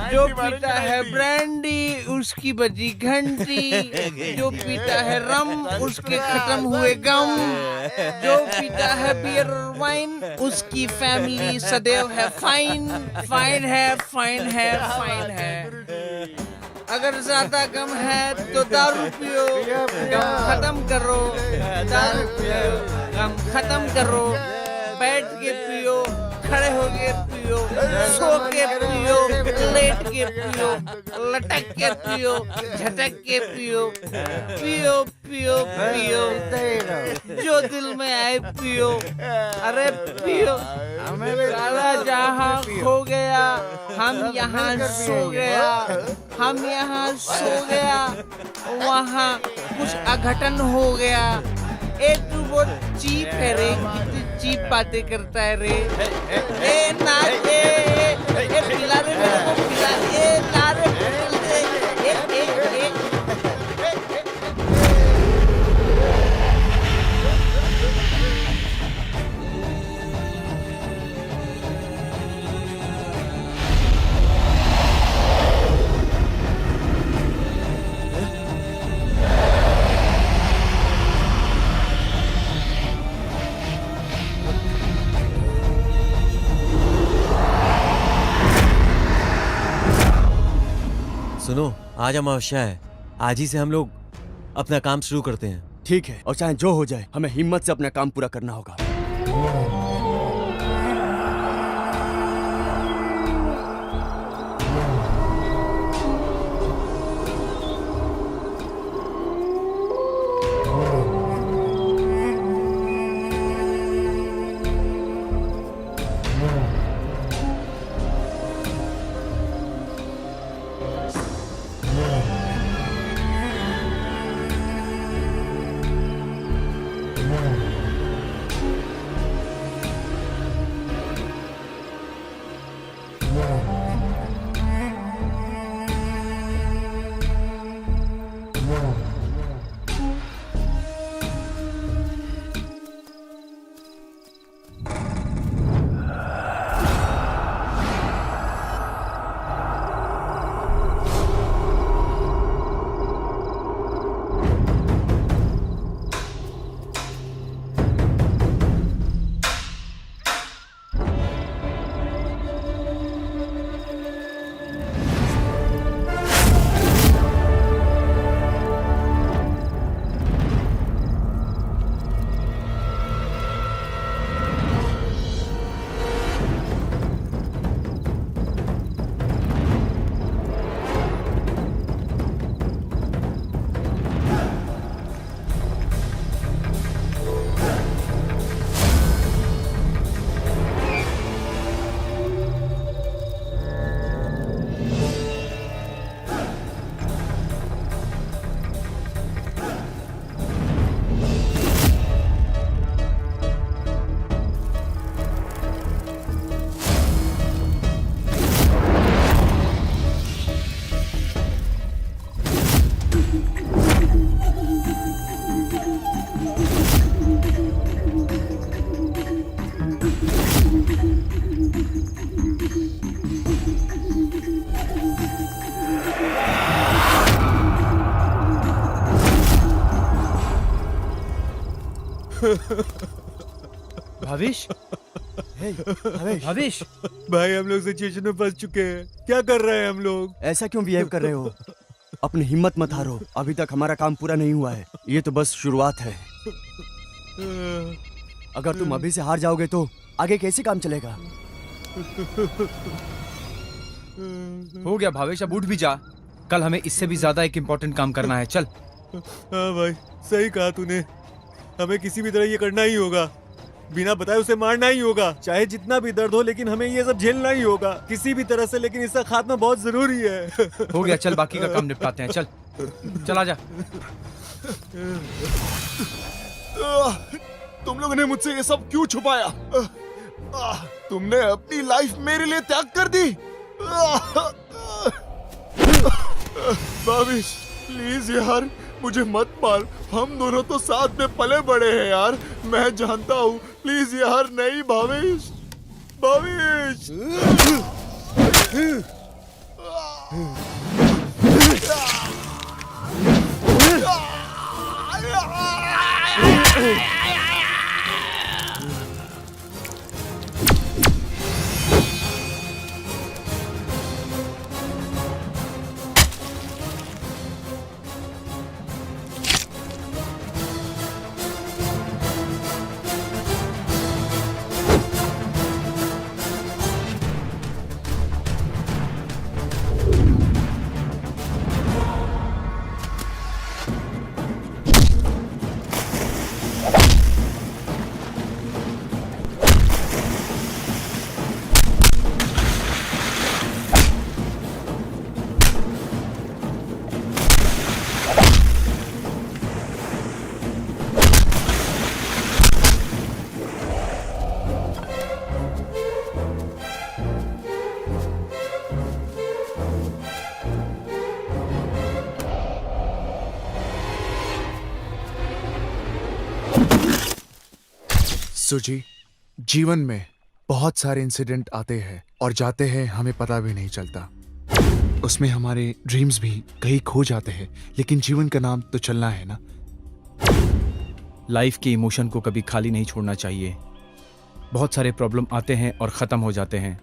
A: जो पीता है ब्रांडी उसकी बजी घंटी, जो पीता है रम उसके खत्म हुए गम, जो पीता है बियर और वाइन उसकी फैमिली सदैव है फाइन। फाइन है, फाइन है, फाइन है। अगर ज्यादा गम है तो दारू पियो, गम खत्म करो। दारू पियो, गम खत्म करो। बैठ के पियो, खड़े होके पियो, सो के पियो, लेट के पियो, लटक के पियो, झटक के पियो। पियो पियो पियो, जो दिल में आए पियो। अरे पियो। सारा जहां खो गया, हम यहाँ सो गया, हम यहाँ सो गया, वहाँ कुछ अघटन हो गया। ए तू बहुत चीप है रे, कितनी चीप बातें करता है रे। ए ना पिला रे मेरे को, पिला, ए ला रे बोतल दे,
I: सुनो, आज अमावस्या है, आज ही से हम लोग अपना काम शुरू करते हैं।
K: ठीक है, और चाहे जो हो जाए हमें हिम्मत से अपना काम पूरा करना होगा।
A: भाविश, भाविश,
I: भाई हम लोग सिचुएशन में फंस चुके हैं, क्या कर रहे हैं हम लोग?
K: ऐसा क्यों बिहेव कर रहे हो? अपनी हिम्मत मत हारो, अभी तक हमारा काम पूरा नहीं हुआ है, ये तो बस शुरुआत है। अगर तुम अभी से हार जाओगे तो आगे कैसे काम चलेगा?
A: हो गया भावेश, अब उठ भी जा, कल हमें इससे भी ज्यादा एक इम्पोर्टेंट काम करना है, चल।
I: हाँ भाई, सही कहा तूने, हमें किसी भी तरह ये करना ही होगा, बिना बताए उसे मारना ही होगा, चाहे जितना भी दर्द हो, लेकिन हमें ये सब झेलना ही होगा किसी भी तरह से, लेकिन इसका खात्मा बहुत जरूरी है।
A: हो गया, चल बाकी का काम निपटाते हैं, चल चला जा।
J: तुम लोगों ने मुझसे ये सब क्यों छुपाया? तुमने अपनी लाइफ मेरे लिए त्याग कर दी। भाविश प्लीज यार, मुझे मत मार, हम दोनों तो साथ में पले बड़े हैं यार, मैं जानता हूँ, प्लीज यार नहीं भाविश, भाविश।
E: सुजी, जीवन में बहुत सारे इंसिडेंट आते हैं और जाते हैं, हमें पता भी नहीं चलता। उसमें हमारे ड्रीम्स भी कहीं खो जाते हैं, लेकिन जीवन का नाम तो चलना है ना।
L: लाइफ के इमोशन को कभी खाली नहीं छोड़ना चाहिए। बहुत सारे प्रॉब्लम आते हैं और ख़त्म हो जाते हैं।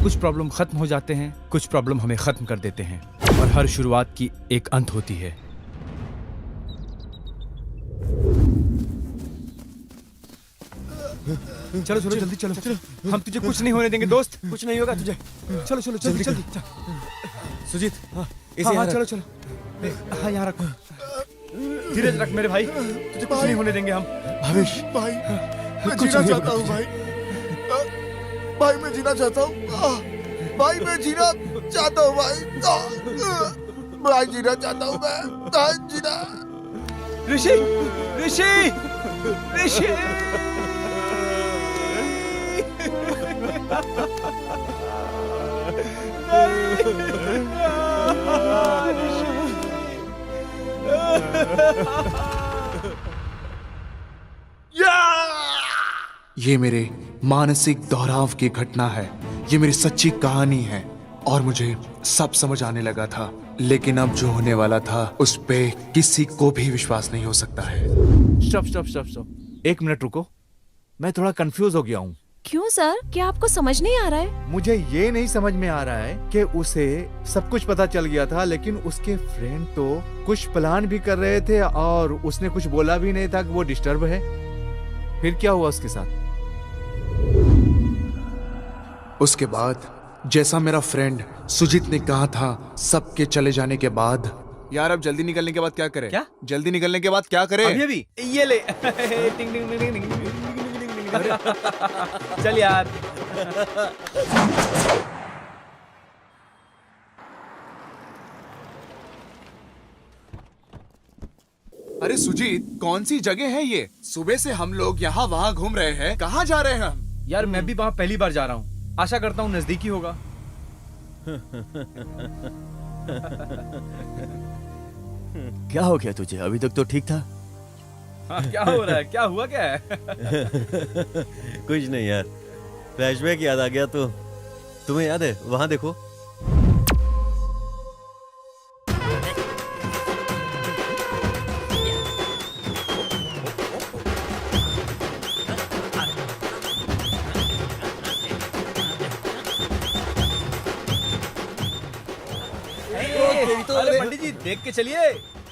L: कुछ प्रॉब्लम ख़त्म हो जाते हैं, कुछ प्रॉब्लम हमें ख़त्म कर देते हैं, और हर शुरुआत की एक अंत होती है।
I: चलो चलो जल्दी चलो, हम तुझे कुछ नहीं होने देंगे दोस्त, कुछ नहीं होगा तुझे। चलो चलो जल्दी जल्दी। सुजीत, इसे हाँ चलो चलो, हाँ यहाँ रखो, धीरज रख मेरे भाई, तुझे कुछ नहीं होने देंगे हम।
J: भविष्य भाई, मैं जीना चाहता हूँ भाई, भाई मैं जीना चाहता हूँ, भाई मैं जीना चाहता हूँ भाई, भाई जीना चाहता हूँ मैं, भाई जीना।
I: ऋषि ऋषि ऋषि
E: ये मेरे मानसिक दोहराव की घटना है, ये मेरी सच्ची कहानी है, और मुझे सब समझ आने लगा था, लेकिन अब जो होने वाला था उस पे किसी को भी विश्वास नहीं हो सकता है।
D: स्टॉप स्टॉप स्टॉप स्टॉप, एक मिनट रुको, मैं थोड़ा कंफ्यूज हो गया हूँ।
C: क्यों सर, क्या आपको समझ नहीं आ रहा है?
D: मुझे ये नहीं समझ में आ रहा है कि उसे सब कुछ पता चल गया था, लेकिन उसके फ्रेंड तो कुछ प्लान भी कर रहे थे और उसने कुछ बोला भी नहीं था कि वो डिस्टर्ब है। फिर क्या हुआ उसके साथ?
E: उसके बाद जैसा मेरा फ्रेंड सुजीत ने कहा था, सबके चले जाने के बाद, यार अब जल्दी निकलने के बाद क्या करें?
I: क्या?
E: जल्दी निकलने के बाद क्या करें?
I: अभी ये ले। टिंग टिंग टिंग टिंग टिंग टिंग टिंग टिंग। चल यार।
E: अरे सुजीत, कौन सी जगह है ये? सुबह से हम लोग यहाँ वहाँ घूम रहे हैं, कहाँ जा रहे हैं हम?
I: यार मैं भी वहाँ पहली बार जा रहा हूँ, आशा करता हूँ नजदीकी होगा।
K: क्या हो गया तुझे? अभी तक तो ठीक था।
I: हाँ, क्या हो रहा है? क्या हुआ क्या है?
G: कुछ नहीं यार, फ्लैशबैक याद आ गया तो। तुम्हें याद है, वहां देखो।
I: अरे पंडित जी देख के चलिए,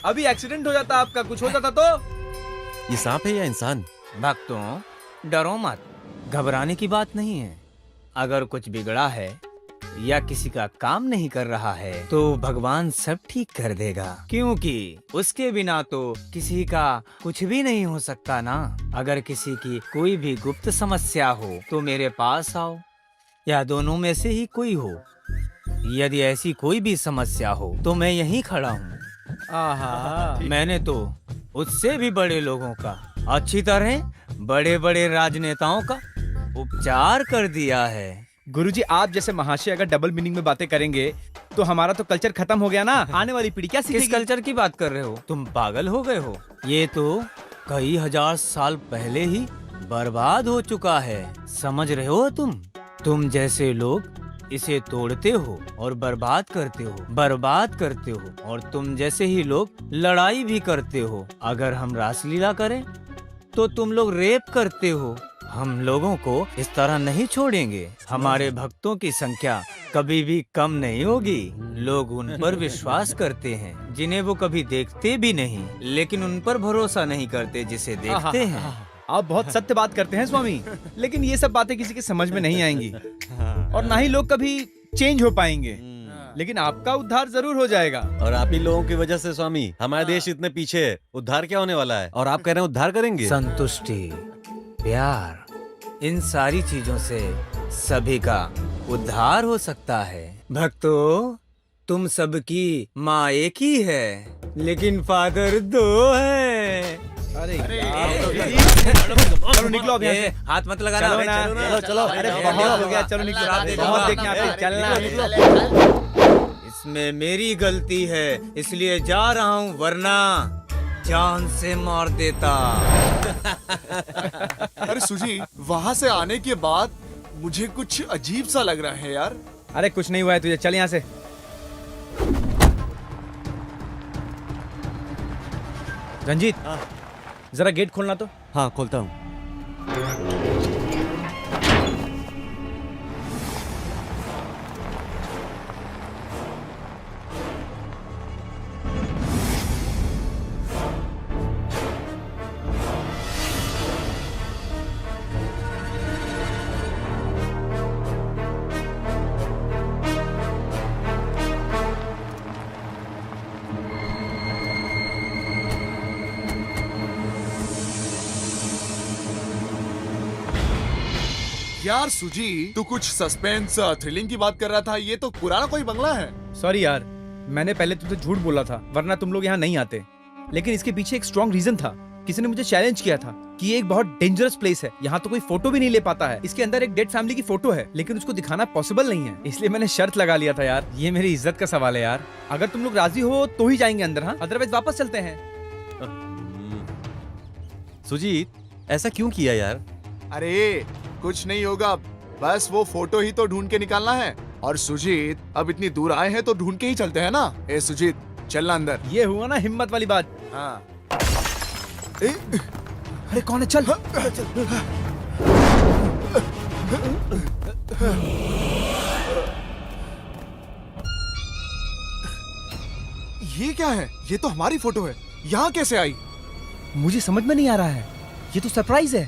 I: अभी एक्सीडेंट हो जाता आपका, कुछ हो जाता तो।
G: ये सांप है या इंसान?
A: भक्तों, डरो मत, घबराने की बात नहीं है। अगर कुछ बिगड़ा है या किसी का काम नहीं कर रहा है तो भगवान सब ठीक कर देगा, क्योंकि उसके बिना तो किसी का कुछ भी नहीं हो सकता ना। अगर किसी की कोई भी गुप्त समस्या हो तो मेरे पास आओ, या दोनों में से ही कोई हो। यदि ऐसी कोई भी समस्या हो तो मैं यहीं खड़ा हूँ। आहा, मैंने तो उससे भी बड़े लोगों का, अच्छी तरह बड़े बड़े राजनेताओं का उपचार कर दिया है।
I: गुरुजी, आप जैसे महाशय अगर डबल मीनिंग में बातें करेंगे तो हमारा तो कल्चर खत्म हो गया ना। आने वाली पीढ़ी क्या सीखेगी?
A: किस कल्चर की बात कर रहे हो? तुम पागल हो गए हो? ये तो कई हजार साल पहले ही बर्बाद हो चुका है, समझ रहे हो? तुम जैसे लोग इसे तोड़ते हो और बर्बाद करते हो, और तुम जैसे ही लोग लड़ाई भी करते हो। अगर हम रासलीला करें तो तुम लोग रेप करते हो। हम लोगों को इस तरह नहीं छोड़ेंगे। हमारे भक्तों की संख्या कभी भी कम नहीं होगी। लोग उन पर विश्वास करते हैं जिन्हें वो कभी देखते भी नहीं, लेकिन उन पर भरोसा नहीं करते जिसे देखते हैं।
I: आप बहुत सत्य बात करते हैं स्वामी, लेकिन ये सब बातें किसी के समझ में नहीं आएंगी और ना ही लोग कभी चेंज हो पाएंगे, लेकिन आपका उद्धार जरूर हो जाएगा।
G: और आप ही लोगों की वजह से स्वामी हमारा देश इतने पीछे है। उद्धार क्या होने वाला है? और आप कह रहे हैं उद्धार करेंगे?
A: संतुष्टि, प्यार, इन सारी चीजों से सभी का उद्धार हो सकता है। भक्तों, तुम सबकी माँ एक ही है, लेकिन फादर दो है।
I: अरे चलो निकलो अब यहाँ से।
A: हाथ मत लगाना।
I: चलो ना,
G: चलो।
I: अरे बहुत हो गया, चलो निकलो। बहुत देखने आते हैं, चलना।
A: इसमें मेरी गलती है, इसलिए जा रहा हूँ, वरना जान से मार देता।
E: अरे सुजी, वहां से आने के बाद मुझे कुछ अजीब सा लग रहा है यार।
L: अरे कुछ नहीं हुआ है तुझे, चल यहाँ से। रंजीत, जरा गेट खोलना तो।
K: हाँ खोलता हूँ।
E: यार सुजी, तू कुछ सस्पेंस थ्रिलिंग की बात कर रहा था, ये तो पुराना कोई बंगला है।
L: सॉरी यार, मैंने पहले तुमसे झूठ बोला था, वरना तुम लोग यहाँ नहीं आते। लेकिन इसके पीछे एक स्ट्रॉन्ग रीजन था। किसी ने मुझे चैलेंज किया था कि ये एक बहुत डेंजरस प्लेस है, यहाँ तो कोई फोटो भी नहीं ले पाता है। इसके अंदर एक डेड फैमिली की फोटो है, लेकिन उसको दिखाना पॉसिबल नहीं है। इसलिए मैंने शर्त लगा लिया था यार। ये मेरी इज्जत का सवाल है यार। अगर तुम लोग राजी हो तो ही जाएंगे अंदर, हाँ, अदरवाइज वापस चलते हैं।
I: सुजीत, ऐसा क्यों किया यार?
E: अरे कुछ नहीं होगा, बस वो फोटो ही तो ढूंढ के निकालना है। और सुजीत, अब इतनी दूर आए हैं तो ढूंढ के ही चलते हैं ना। ए सुजीत, चलना अंदर।
L: ये हुआ ना हिम्मत वाली बात।
E: हाँ।
L: अरे कौन है? चल।
E: ये क्या है? ये तो हमारी फोटो है, यहाँ कैसे आई?
L: मुझे समझ में नहीं आ रहा है, ये तो सरप्राइज है।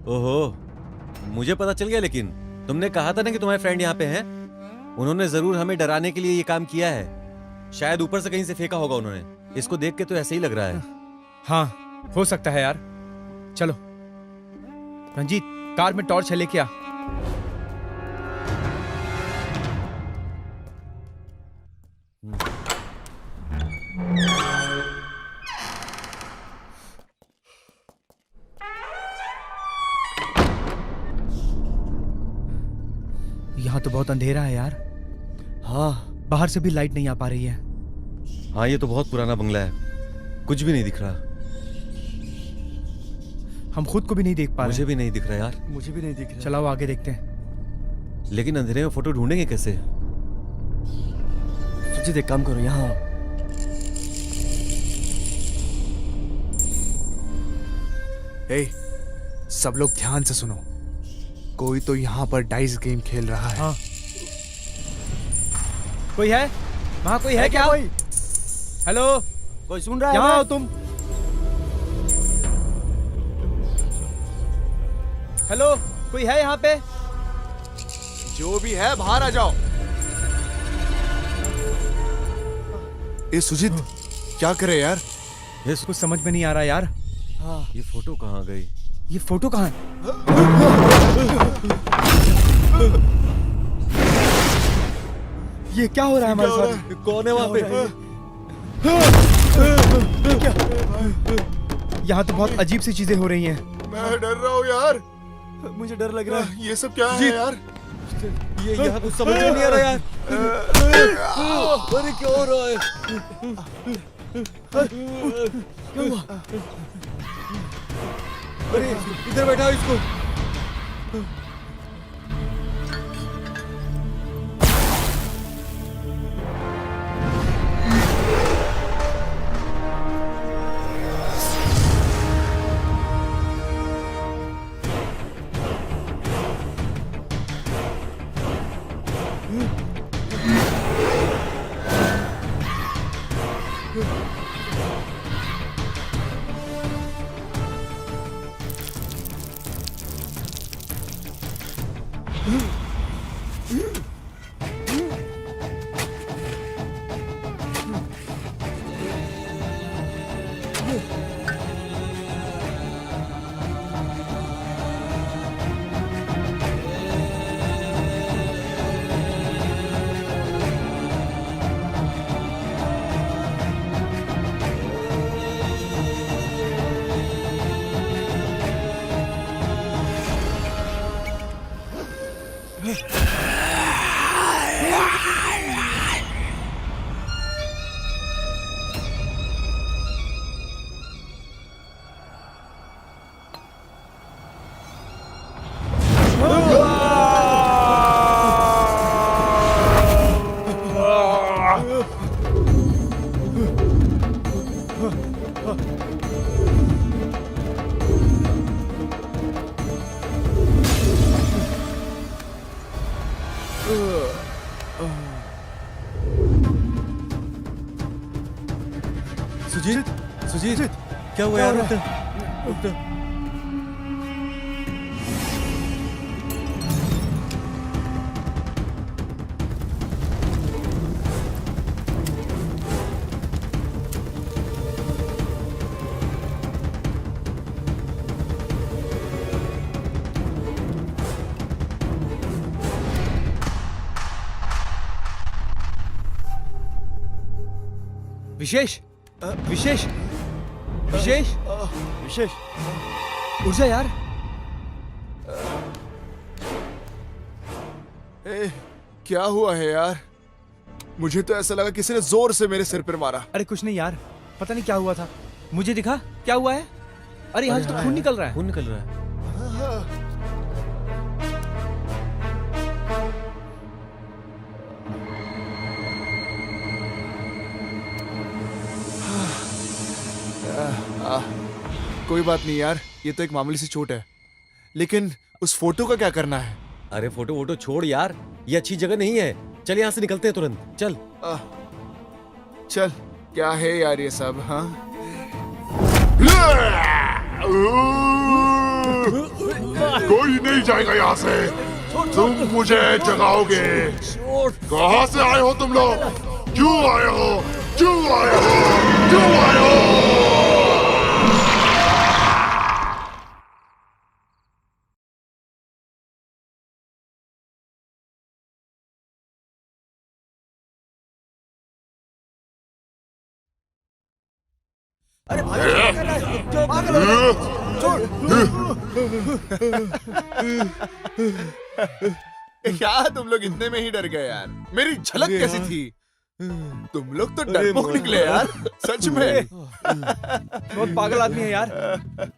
I: ओहो, मुझे पता चल गया, लेकिन तुमने कहा था ना कि तुम्हारे फ्रेंड यहाँ पे हैं। उन्होंने जरूर हमें डराने के लिए ये काम किया है। शायद ऊपर से कहीं से फेंका होगा उन्होंने। इसको देख के तो ऐसे ही लग रहा है।
L: हाँ, हो सकता है यार। चलो रंजीत, कार में टॉर्च है, लेके आ। यहाँ तो बहुत अंधेरा है यार।
I: हाँ,
L: बाहर से भी लाइट नहीं आ पा रही है।
I: हाँ, ये तो बहुत पुराना बंगला है, कुछ भी नहीं दिख रहा।
L: हम खुद को भी नहीं देख पा रहे।
I: मुझे भी नहीं दिख रहा यार।
K: मुझे भी नहीं दिख रहा।
L: चलाओ आगे देखते हैं।
I: लेकिन अंधेरे में फोटो ढूंढेंगे कैसे?
K: सुजीत, एक काम करो, यहाँ
E: सब लोग ध्यान से सुनो। कोई तो यहाँ पर डाइस गेम खेल रहा है।
L: हाँ। कोई है वहाँ? कोई है क्या? हेलो,
K: कोई सुन रहा है?
L: यहाँ आओ तुम। हेलो, कोई है यहाँ पे?
E: जो भी है बाहर आ जाओ। ए सुजीत, क्या करे यार?
L: कुछ समझ में नहीं आ रहा यार।
I: ये फोटो कहाँ गई?
L: ये फोटो कहाँ है? ये क्या हो रहा है हमारे साथ?
I: कौन है वहाँ पे?
L: यहाँ तो बहुत अजीब सी चीजें हो रही हैं।
E: मैं डर रहा हूँ यार।
K: मुझे डर लग रहा है।
E: ये सब क्या है यार?
I: ये यहाँ कुछ समझ में नहीं आ रहा यार। अरे क्या हो रहा है?
K: क्या हुआ?
I: अरे इधर बैठाओ इसको। सुजीत, सुजीत, क्या हुआ यार? रुक जा, रुक जा।
L: विशेष, विशेष, विशेष,
K: विशेष,
L: उठ जा यार।
J: क्या हुआ है यार? मुझे तो ऐसा लगा किसी ने जोर से मेरे सिर पर मारा।
L: अरे कुछ नहीं यार, पता नहीं क्या हुआ था। मुझे दिखा क्या हुआ है। अरे यहाँ से तो खून निकल रहा है।
I: खून निकल रहा है।
J: कोई बात नहीं यार, ये तो एक मामूली सी चोट है। लेकिन उस फोटो का क्या करना है?
I: अरे फोटो वोटो छोड़ यार, ये अच्छी जगह नहीं है। चल यहाँ से निकलते हैं तुरंत, चल।
J: चल, क्या है यार ये सब? हाँ,
M: कोई नहीं जाएगा यहाँ से। तुम मुझे जगाओगे। कहाँ से आए हो तुम लोग? क्यों आए हो? क्यों आए हो? क्यों आए हो?
G: अरे भाई क्या कर रहा है? पागल हो गया? छोड़।
J: क्या तुम लोग इतने में ही डर गए यार? मेरी झलक कैसी थी? तुम लोग तो डरपोक निकले यार, सच में।
L: बहुत पागल आदमी है यार,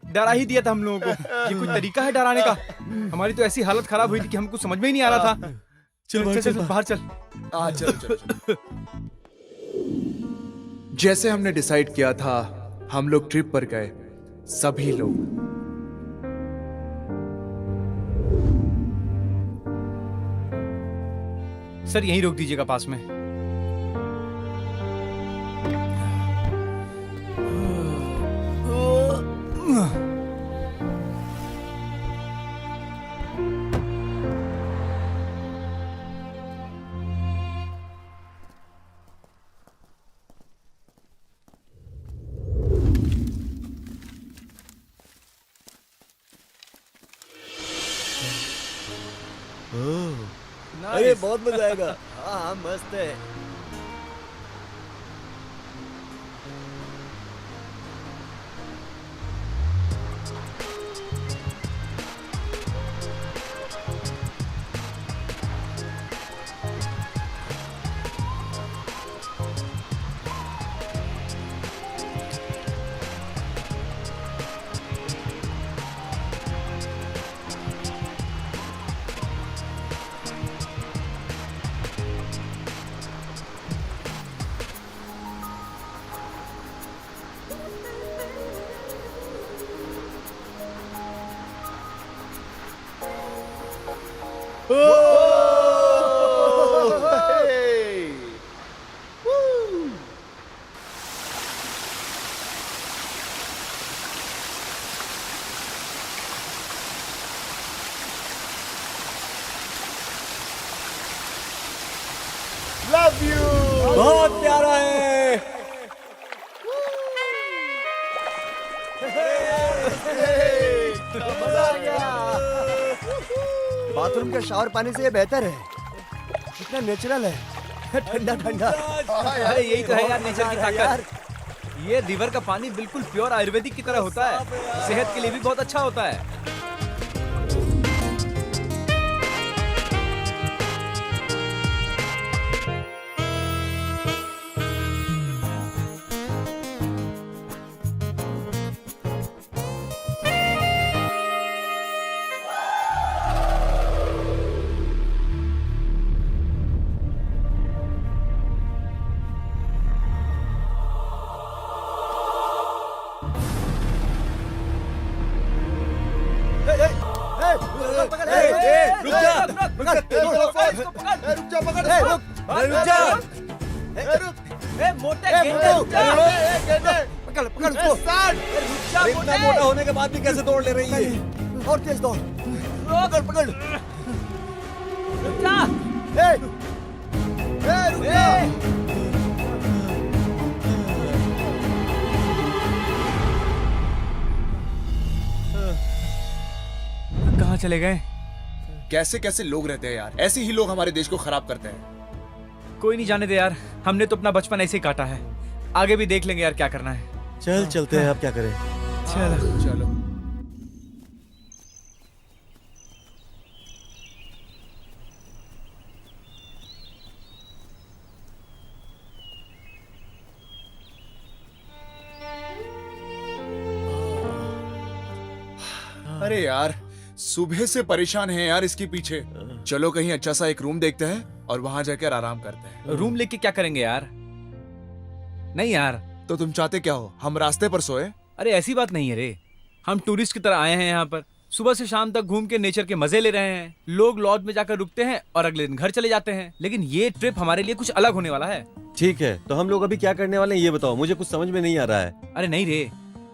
L: डरा ही दिया था हम लोगों को। ये कोई तरीका है डराने का? हमारी तो ऐसी हालत खराब हुई थी कि हमको समझ में ही नहीं आ रहा था। चल चल बाहर चल।
J: चल चल।
E: जैसे हमने डिसाइड किया था, हम लोग ट्रिप पर गए, सभी लोग।
L: सर यहीं रोक दीजिएगा पास में।
G: अरे बहुत मजा आएगा। हाँ मस्त है।
J: Love you.
G: बहुत प्यारा है। मजा आ गया। बाथरूम का शावर पानी से ये बेहतर है। कितना नेचुरल है, ठंडा ठंडा।
L: अरे यही तो है यार नेचर की ताकत। ये रिवर का पानी बिल्कुल प्योर आयुर्वेदिक की तरह होता है, सेहत के लिए भी बहुत अच्छा होता है।
G: रुक जा,
J: रुक जा, पकड़
G: रुक जा।
A: मोटे गेंडे रुक जा।
G: पकड़ पकड़ उसको। इतना मोटा होने के बाद भी कैसे दौड़ ले रही है?
J: और तेज दौड़।
G: पकड़ पकड़।
A: रुक जा।
J: रुक जा।
L: कहाँ चले गए?
E: कैसे कैसे लोग रहते हैं यार, ऐसे ही लोग हमारे देश को खराब करते हैं।
L: कोई नहीं, जाने दे यार, हमने तो अपना बचपन ऐसे ही काटा है, आगे भी देख लेंगे यार क्या करना है।
G: चल चलते हैं, अब क्या करें?
L: चलो
E: चलो। अरे यार, सुबह से परेशान है यार इसके पीछे। चलो कहीं अच्छा सा एक रूम देखते हैं और वहां जाकर आराम करते हैं।
L: रूम लेके क्या करेंगे यार? नहीं यार।
E: तो तुम चाहते क्या हो, हम रास्ते पर सोए?
L: अरे ऐसी बात नहीं है रे, हम टूरिस्ट की तरह आए हैं यहाँ पर, सुबह से शाम तक घूम के नेचर के मजे ले रहे हैं। लोग लॉज में जाकर रुकते हैं और अगले दिन घर चले जाते हैं, लेकिन ये ट्रिप हमारे लिए कुछ अलग होने वाला है।
G: ठीक है, तो हम लोग अभी क्या करने वाले हैं ये बताओ, मुझे कुछ समझ में नहीं आ रहा है।
L: अरे नहीं रे,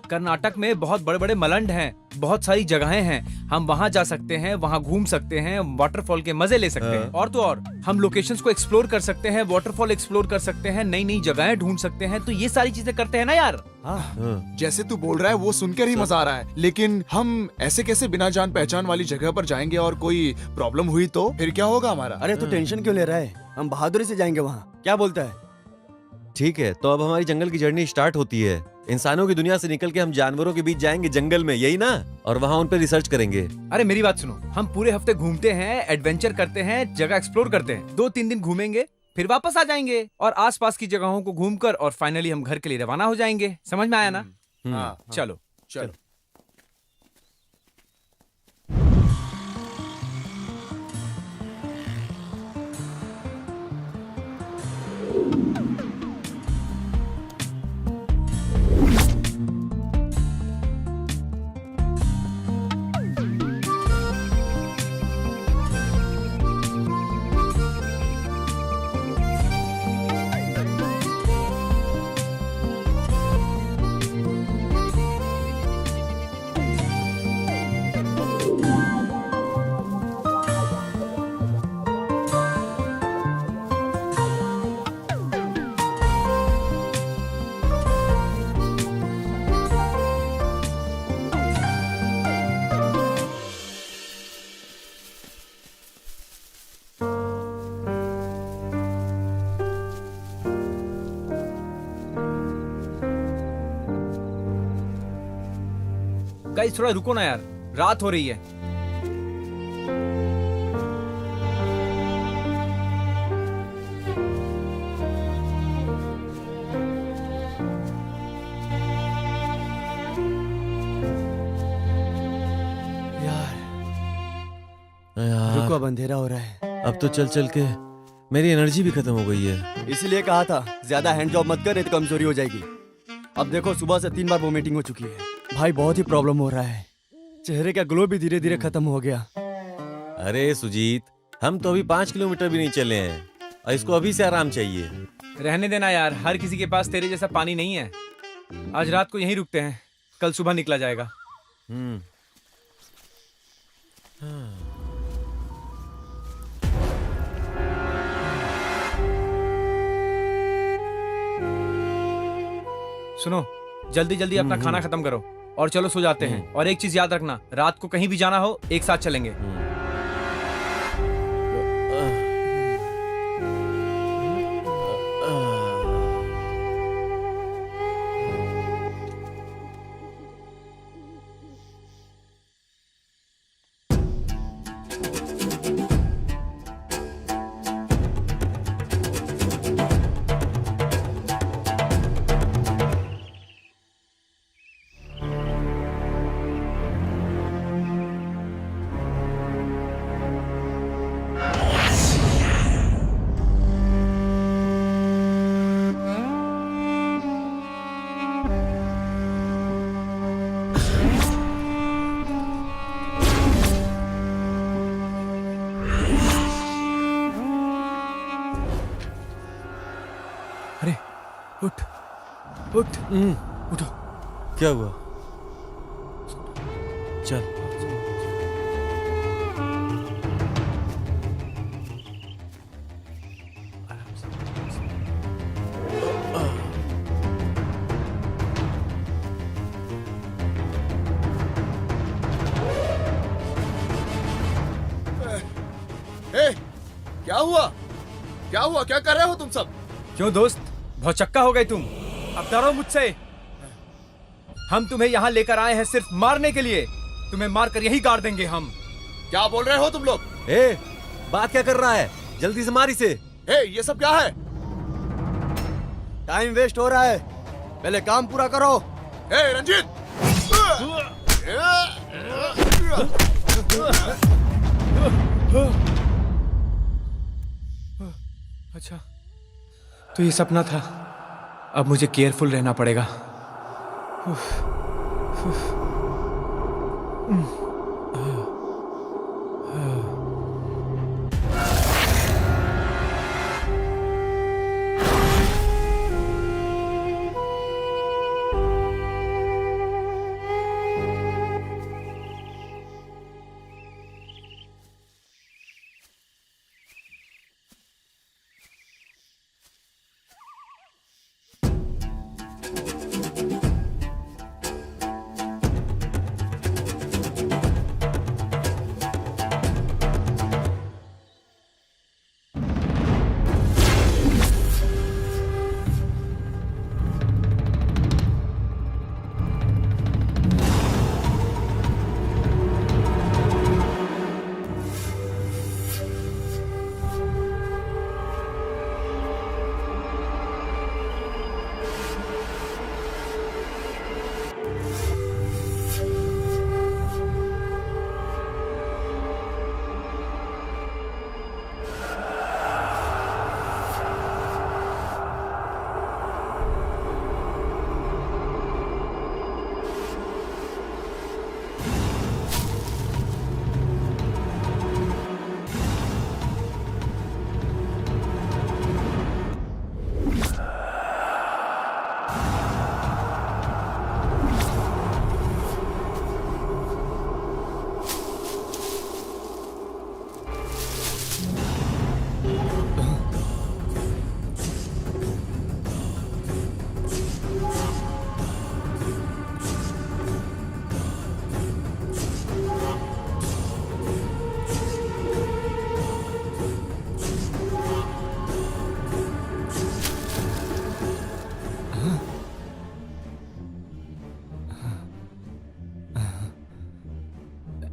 L: कर्नाटक में बहुत बड़े बड़े मलंड हैं, बहुत सारी जगहें हैं, हम वहाँ जा सकते हैं, वहाँ घूम सकते हैं, वाटरफॉल के मजे ले सकते हैं, और तो और हम लोकेशंस को एक्सप्लोर कर सकते हैं, वाटरफॉल एक्सप्लोर कर सकते हैं, नई नई जगहें ढूंढ सकते हैं, तो ये सारी चीजें करते हैं ना यार।
E: जैसे तू बोल रहा है वो सुनकर ही मजा आ रहा है, लेकिन हम ऐसे कैसे बिना जान पहचान वाली जगह पर जाएंगे और कोई प्रॉब्लम हुई तो फिर क्या होगा हमारा?
K: अरे तो टेंशन क्यों ले रहा है, हम बहादुरी से जाएंगे वहाँ, क्या बोलता है?
G: ठीक है, तो अब हमारी जंगल की जर्नी स्टार्ट होती है। इंसानों की दुनिया से निकल के हम जानवरों के बीच जाएंगे जंगल में, यही ना? और वहाँ उन पर रिसर्च करेंगे।
L: अरे मेरी बात सुनो, हम पूरे हफ्ते घूमते हैं, एडवेंचर करते हैं, जगह एक्सप्लोर करते हैं, 2-3 दिन घूमेंगे, फिर वापस आ जाएंगे और आसपास की जगहों को घूमकर और फाइनली हम घर के लिए रवाना हो जाएंगे। समझ में आया ना?
E: हाँ,
L: चलो
E: चलो।
L: गाइस थोड़ा रुको ना यार, रात हो रही है।
G: यार
K: रुको, अब अंधेरा हो रहा है।
G: अब तो चल चल के मेरी एनर्जी भी खत्म हो गई है।
K: इसलिए कहा था ज्यादा हैंड जॉब मत कर, नहीं तो कमजोरी हो जाएगी। अब देखो सुबह से 3 बार वोमिटिंग हो चुकी है भाई, बहुत ही प्रॉब्लम हो रहा है, चेहरे का ग्लो भी धीरे धीरे खत्म हो गया।
G: अरे सुजीत, हम तो अभी 5 किलोमीटर भी नहीं चले हैं और इसको अभी से आराम चाहिए।
L: रहने देना यार, हर किसी के पास तेरे जैसा पानी नहीं है। आज रात को यहीं रुकते हैं, कल सुबह निकला जाएगा। सुनो, जल्दी जल्दी अपना खाना खत्म करो और चलो सो जाते हैं। और एक चीज याद रखना, रात को कहीं भी जाना हो एक साथ चलेंगे।
I: उठ। उठो। क्या हुआ? चल।
J: क्या हुआ? क्या हुआ? क्या कर रहे हो तुम सब?
L: क्यों दोस्त, बहुत चक्का हो गए तुम? अब डरो मुझसे। हम तुम्हें यहाँ लेकर आए हैं सिर्फ मारने के लिए। तुम्हें मारकर यही गाड़ देंगे हम।
J: क्या बोल रहे हो तुम लोग?
I: बात क्या कर रहा है? जल्दी से मार इसे।
J: ये सब क्या है?
K: टाइम वेस्ट हो रहा है, पहले काम पूरा करो।
J: रंजीत!
L: अच्छा, तो ये सपना था। अब मुझे केयरफुल रहना पड़ेगा।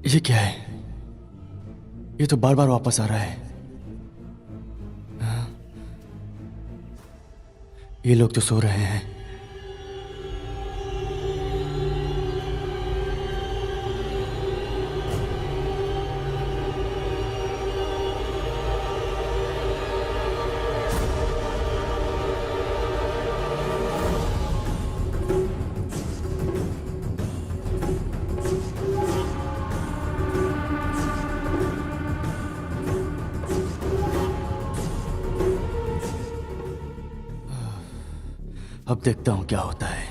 K: ये क्या है? ये तो बार बार वापस आ रहा है। ये लोग तो सो रहे हैं। अब देखता हूं क्या होता है।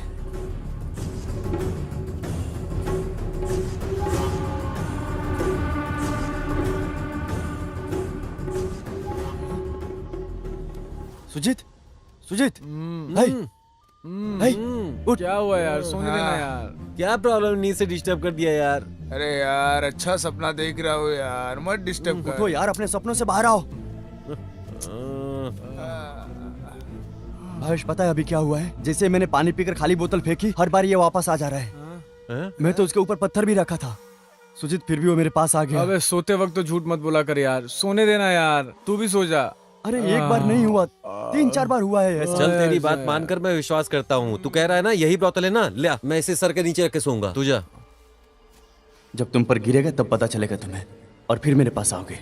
K: सुजीत, सुजीत, उठ।
I: क्या हुआ यार? सोने देना यार। क्या प्रॉब्लम? नींद से डिस्टर्ब कर दिया यार।
J: अरे यार, अच्छा सपना देख रहा हो यार, मत डिस्टर्ब कर।
K: उठो यार, अपने सपनों से बाहर आओ। भावेश, पता है अभी क्या हुआ है? जैसे मैंने पानी पीकर खाली बोतल फेंकी, हर बार ये वापस आ जा रहा है। मैं तो उसके ऊपर पत्थर भी रखा था सुजीत, फिर भी वो मेरे पास आ गया।
L: अबे सोते वक्त तो झूठ मत बोला कर यार। सोने देना यार, तू भी सो जा।
K: अरे एक बार नहीं हुआ, 3-4 बार हुआ है ऐसा।
I: चल तेरी बात मानकर मैं विश्वास करता हूँ। तू कह रहा है ना यही बोतल है ना, ले मैं इसे सर के नीचे रख के सोऊंगा। तू जा।
K: जब तुम पर गिरेगा तब पता चलेगा तुम्हें, और फिर मेरे पास आओगे।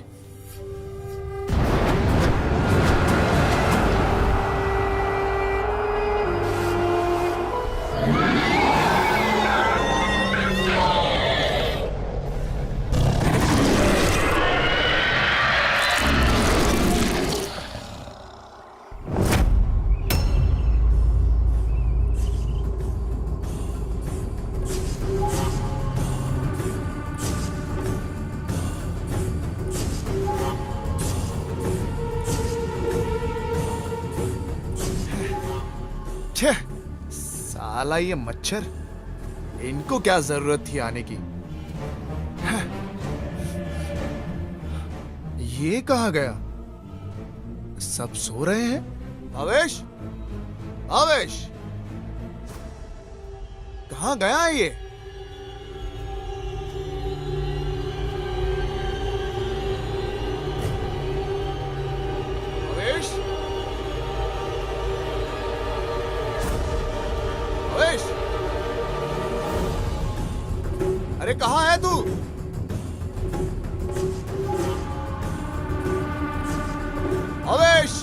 E: साला ये मच्छर, इनको क्या जरूरत थी आने की? हैं? ये कहाँ गया? सब सो रहे हैं? भावेश, भावेश, कहाँ गया ये? भावेश, भावेश, अरे कहाँ है तू? भावेश,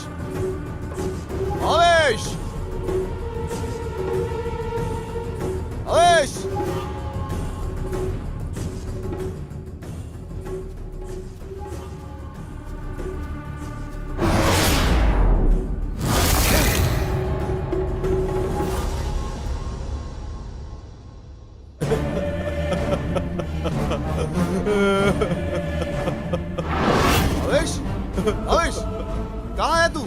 E: भावेश, भावेश, भावेश, भावेश, कहाँ है तू?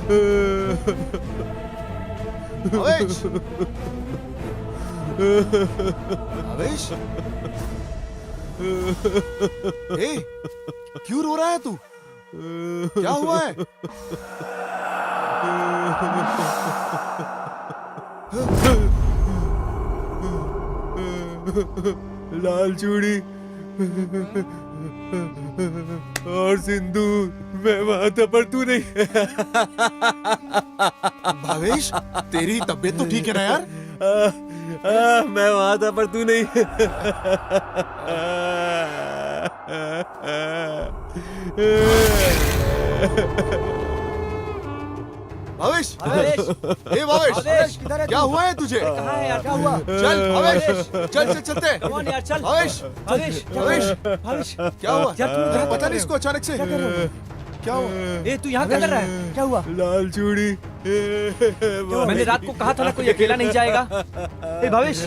E: भावेश, भावेश, ए, क्यों रो रहा है तू? क्या हुआ है?
I: लाल चूड़ी और सिंदूर मैं माथा पर तू नहीं।
E: भावेश, तेरी तबीयत तो ठीक है ना यार?
I: मैं वहां था पर तू नहीं।
E: भावेश, ए भावेश, क्या हुआ है तुझे?
B: कहाँ है यार? क्या हुआ?
E: चल भावेश, चल चल चलते।
B: कौन यार? चल
E: भावेश,
B: भावेश,
E: भावेश,
B: भावेश,
E: क्या हुआ?
B: यार तू यहाँ
E: पता नहीं इसको अचानक से क्या हुआ?
B: ए तू यहाँ क्या कर रहा है? क्या हुआ?
I: लाल चूड़ी।
B: मैंने रात को कहा था ना कोई अकेला नहीं जाएगा। ए भावेश,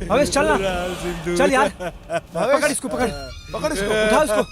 B: भावेश चल ना, चल यार, पकड़ इसको, पकड़
E: पकड़ इसको,
B: उठा इसको।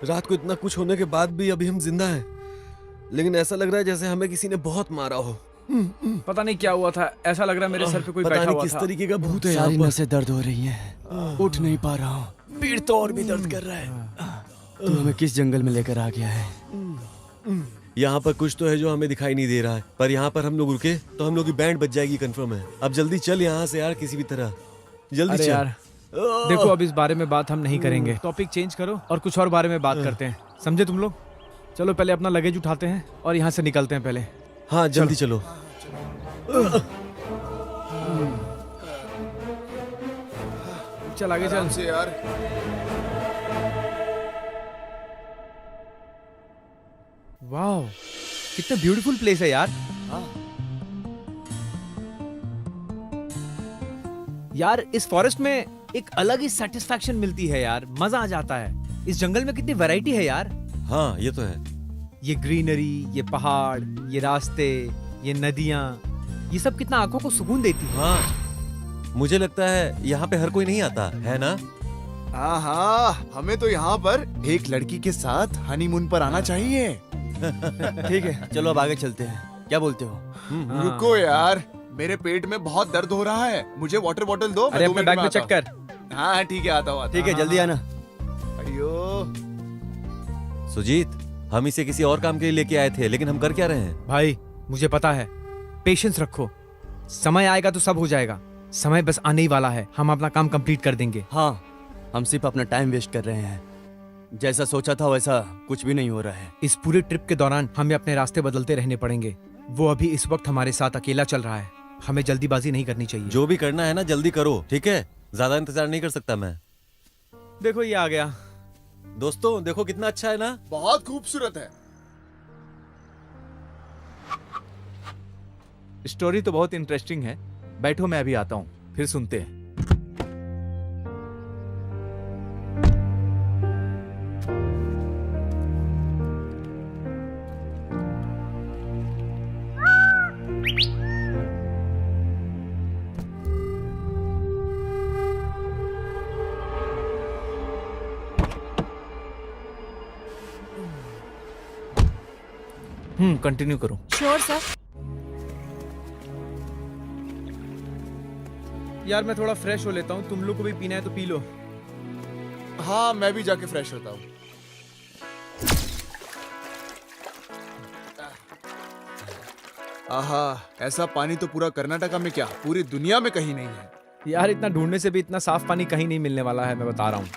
G: रात को इतना कुछ होने के बाद भी अभी हम जिंदा हैं, लेकिन ऐसा लग रहा है जैसे हमें किसी ने बहुत मारा हो।
L: पता नहीं क्या हुआ था, ऐसा लग रहा है मेरे सर पे कोई
G: पता
L: बैठा
G: नहीं
L: हुआ
G: किस
L: था।
G: तरीके का भूत है
K: सारी
G: यहाँ
K: नसें दर्द हो रही हैं, उठ नहीं पा रहा हूँ।
G: पीड़ तो और भी दर्द कर रहा है।
K: तू हमें किस जंगल में लेकर आ गया है?
G: यहाँ पर कुछ तो है जो हमें दिखाई नहीं दे रहा है, पर यहाँ पर हम लोग रुके तो हम लोग की बैंड बच जाएगी, कंफर्म है। अब जल्दी चल यहाँ से यार, किसी भी तरह जल्दी
L: अरे
G: चल।
L: यार देखो, अब इस बारे में बात हम नहीं करेंगे, टॉपिक चेंज करो और कुछ और बारे में बात करते हैं, समझे तुम लोग? चलो पहले अपना लगेज उठाते हैं और यहाँ से निकलते हैं पहले।
G: हाँ जल्दी चलो।
L: चल आगे चल
E: से यार।
L: वाह, कितना ब्यूटीफुल प्लेस है यार। यार इस फॉरेस्ट में एक अलग ही सेटिस्फैक्शन मिलती है यार, मजा आ जाता है। इस जंगल में कितनी वैरायटी है यार।
G: हाँ ये तो है।
L: ये ग्रीनरी, ये पहाड़, ये रास्ते, ये नदियाँ, ये सब कितना आंखों को सुकून देती है।
G: हाँ मुझे लगता है यहाँ पे हर कोई नहीं आता है ना।
E: हाँ, हमें तो यहाँ पर एक लड़की के साथ हनीमून पर आना चाहिए।
K: ठीक है, चलो अब आगे चलते हैं, क्या बोलते हो?
E: रुको यार, मेरे पेट में बहुत दर्द हो रहा है, मुझे वाटर बॉटल दो।
L: अरे अपने बैग में चेक कर।
E: हाँ ठीक है, आता हूँ।
K: ठीक है, जल्दी आना।
E: अयो
G: सुजीत, हम इसे किसी और काम के लिए लेके आए थे, लेकिन हम कर क्या रहे हैं?
L: भाई मुझे पता है, पेशेंस रखो, समय आएगा तो सब हो जाएगा। समय बस आने ही वाला है, हम अपना काम कंप्लीट कर देंगे।
K: हाँ, हम सिर्फ अपना टाइम वेस्ट कर रहे हैं, जैसा सोचा था वैसा कुछ भी नहीं हो रहा है।
L: इस पूरे ट्रिप के दौरान हमें अपने रास्ते बदलते रहने पड़ेंगे। वो अभी इस वक्त हमारे साथ अकेला चल रहा है, हमें जल्दीबाजी नहीं करनी चाहिए।
G: जो भी करना है ना जल्दी करो, ठीक है? ज्यादा इंतजार नहीं कर सकता मैं।
L: देखो ये आ गया।
G: दोस्तों देखो कितना अच्छा है ना।
E: बहुत खूबसूरत है।
L: स्टोरी तो बहुत इंटरेस्टिंग है। बैठो, मैं अभी आता हूँ, फिर सुनते हैं। कंटिन्यू करो।
C: Sure sir.
L: यार मैं थोड़ा फ्रेश हो लेता हूँ, तुम लोग को भी पीना है तो पी लो।
J: हाँ, मैं भी जाके फ्रेश होता हूँ।
D: आहा, ऐसा पानी तो पूरा कर्नाटका में क्या पूरी दुनिया में कहीं नहीं है।
L: यार इतना ढूंढने से भी इतना साफ पानी कहीं नहीं मिलने वाला है, मैं बता रहा हूँ।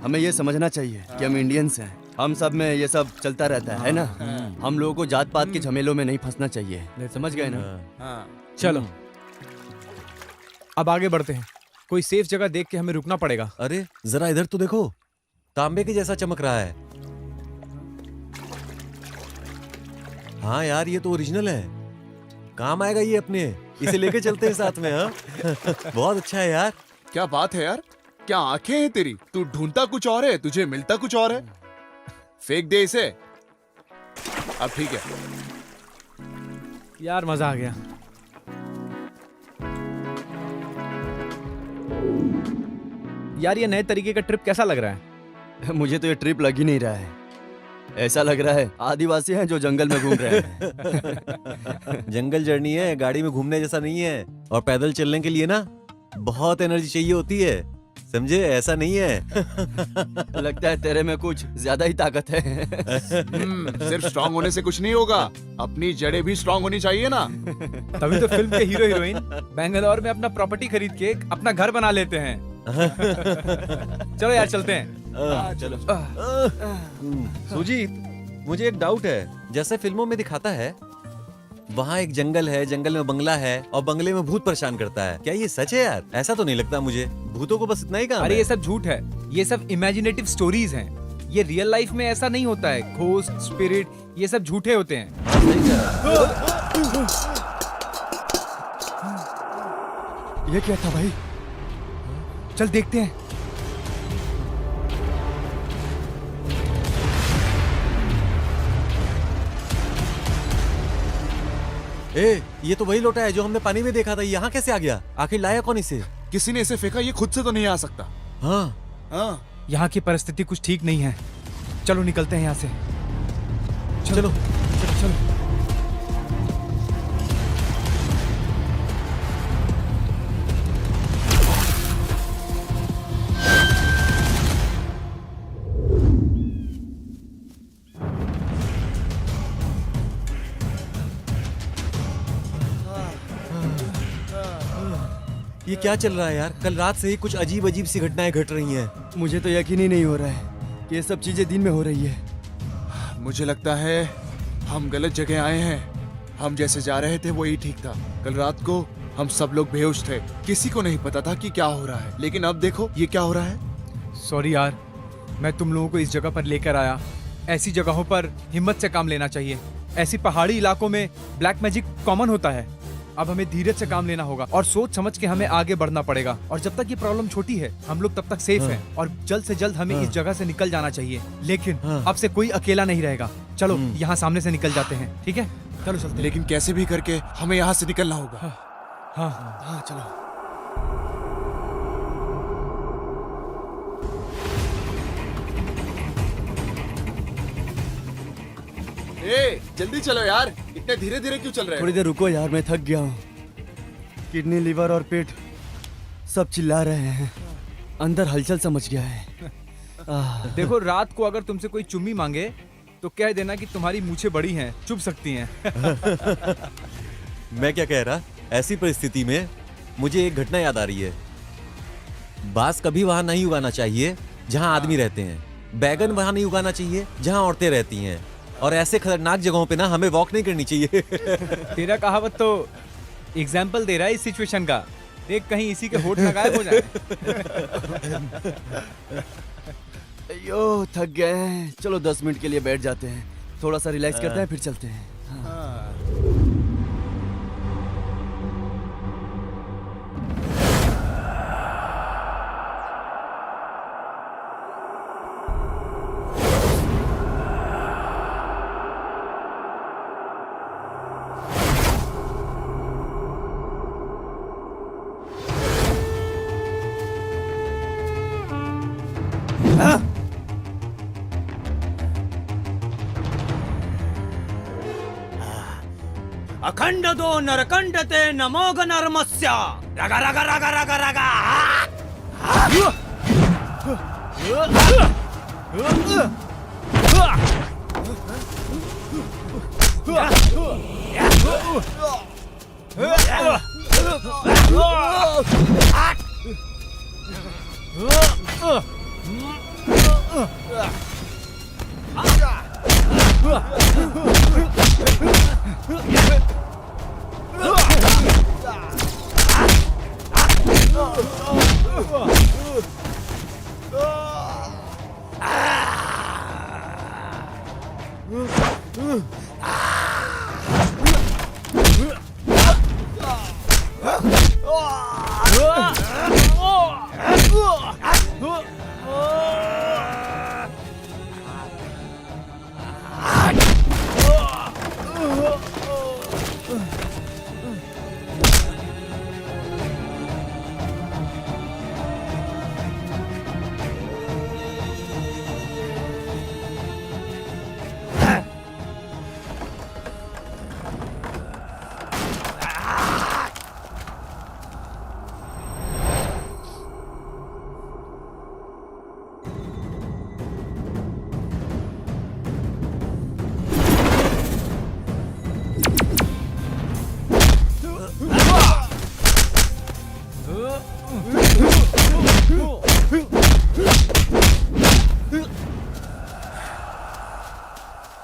K: हमें ये समझना चाहिए कि हम इंडियंस हैं, हम सब में ये सब चलता रहता है ना। हम लोगों को जात पात के झमेलों में नहीं फंसना चाहिए, समझ गए ना।
L: चलो अब आगे बढ़ते हैं। कोई सेफ जगह देख के हमें रुकना पड़ेगा।
G: अरे जरा इधर तो देखो, तांबे के जैसा चमक रहा है। हाँ यार, ये तो ओरिजिनल है, काम आएगा ये अपने। इसे लेके चलते हैं साथ में। हाँ बहुत अच्छा है यार।
D: क्या बात है यार, क्या आंखें हैं तेरी? तू ढूंढता कुछ और है, तुझे मिलता कुछ और है। फेंक दे इसे। अब ठीक है
L: यार, मजा आ गया। यार ये नए तरीके का ट्रिप कैसा लग रहा है?
K: मुझे तो ये ट्रिप लग ही नहीं रहा है। ऐसा लग रहा है आदिवासी हैं जो जंगल में घूम रहे हैं।
G: जंगल जर्नी है, गाड़ी में घूमने जैसा नहीं है। और पैदल चलने के लिए ना बहुत एनर्जी चाहिए होती है, समझे? ऐसा नहीं है।
K: लगता है तेरे में कुछ ज्यादा ही ताकत है।
D: सिर्फ स्ट्रांग होने से कुछ नहीं होगा, अपनी जड़ें भी स्ट्रांग होनी चाहिए ना।
L: तभी तो फिल्म के हीरो हीरोइन बेंगलोर में अपना प्रॉपर्टी खरीद के अपना घर बना लेते हैं। चलो यार चलते हैं।
G: चलो। सुजीत, मुझे एक डाउट है। जैसे फिल्मों में दिखाता है, वहाँ एक जंगल है, जंगल में बंगला है और बंगले में भूत परेशान करता है, क्या ये सच है यार? ऐसा तो नहीं लगता मुझे, भूतों को बस इतना ही काम
L: अरे
G: है।
L: ये सब झूठ है, ये सब इमेजिनेटिव स्टोरीज हैं। ये रियल लाइफ में ऐसा नहीं होता है। घोस्ट, स्पिरिट, ये सब झूठे होते हैं। ये क्या था भाई? चल देखते हैं।
G: ए, ये तो वही लोटा है जो हमने पानी में देखा था। यहाँ कैसे आ गया? आखिर लाया कौन इसे?
D: किसी ने इसे फेंका, ये खुद से तो नहीं आ सकता।
G: हाँ,
L: यहाँ की परिस्थिति कुछ ठीक नहीं है। चलो निकलते हैं यहाँ से। चलो चलो चलो।
G: ये क्या चल रहा है यार? कल रात से ही कुछ अजीब अजीब सी घटनाएं घट रही हैं।
K: मुझे तो यकीन ही नहीं हो रहा है कि ये सब चीजें दिन में हो रही है।
D: मुझे लगता है हम गलत जगह आए हैं। हम जैसे जा रहे थे वही ठीक था। कल रात को हम सब लोग बेहोश थे, किसी को नहीं पता था कि क्या हो रहा है। लेकिन अब देखो ये क्या हो रहा है।
L: सॉरी यार, मैं तुम लोगों को इस जगह पर लेकर आया। ऐसी जगहों पर हिम्मत से काम लेना चाहिए। ऐसी पहाड़ी इलाकों में ब्लैक मैजिक कॉमन होता है। अब हमें धीरज से काम लेना होगा और सोच समझ के हमें आगे बढ़ना पड़ेगा। और जब तक ये प्रॉब्लम छोटी है, हम लोग तब तक सेफ हैं और जल्द से जल्द हमें इस जगह से निकल जाना चाहिए। लेकिन अब से कोई अकेला नहीं रहेगा। चलो यहाँ सामने से निकल जाते हैं, ठीक है? चलो चलते हैं।
D: लेकिन कैसे भी करके हमें यहाँ से निकलना होगा।
L: हाँ
D: हाँ चलो। ए, जल्दी चलो यार, इतने धीरे धीरे क्यों चल रहे हो?
K: थोड़ी देर रुको यार, मैं थक गया हूँ। किडनी, लिवर और पेट सब चिल्ला रहे हैं। अंदर हलचल समझ गया है।
L: देखो, रात को अगर तुमसे कोई चुम्मी मांगे तो कह देना कि तुम्हारी मूछें बड़ी हैं, चुभ सकती हैं।
G: मैं क्या कह रहा, ऐसी परिस्थिति में मुझे एक घटना याद आ रही है। बांस कभी वहां नहीं उगाना चाहिए जहां आदमी रहते हैं। बैगन वहां नहीं उगाना चाहिए जहां औरतें रहती हैं। और ऐसे खतरनाक जगहों पे ना हमें वॉक नहीं करनी चाहिए।
L: तेरा कहावत तो एग्जाम्पल दे रहा है इस सिचुएशन का। देख कहीं इसी के होठ ना गायब हो जाए।
K: अयो थक गए हैं। चलो 10 मिनट के लिए बैठ जाते हैं, थोड़ा सा रिलैक्स करते हैं, फिर चलते हैं। खंडदो नरकंडते नमोग नरमस्य रगा रगा रगा रगा रगा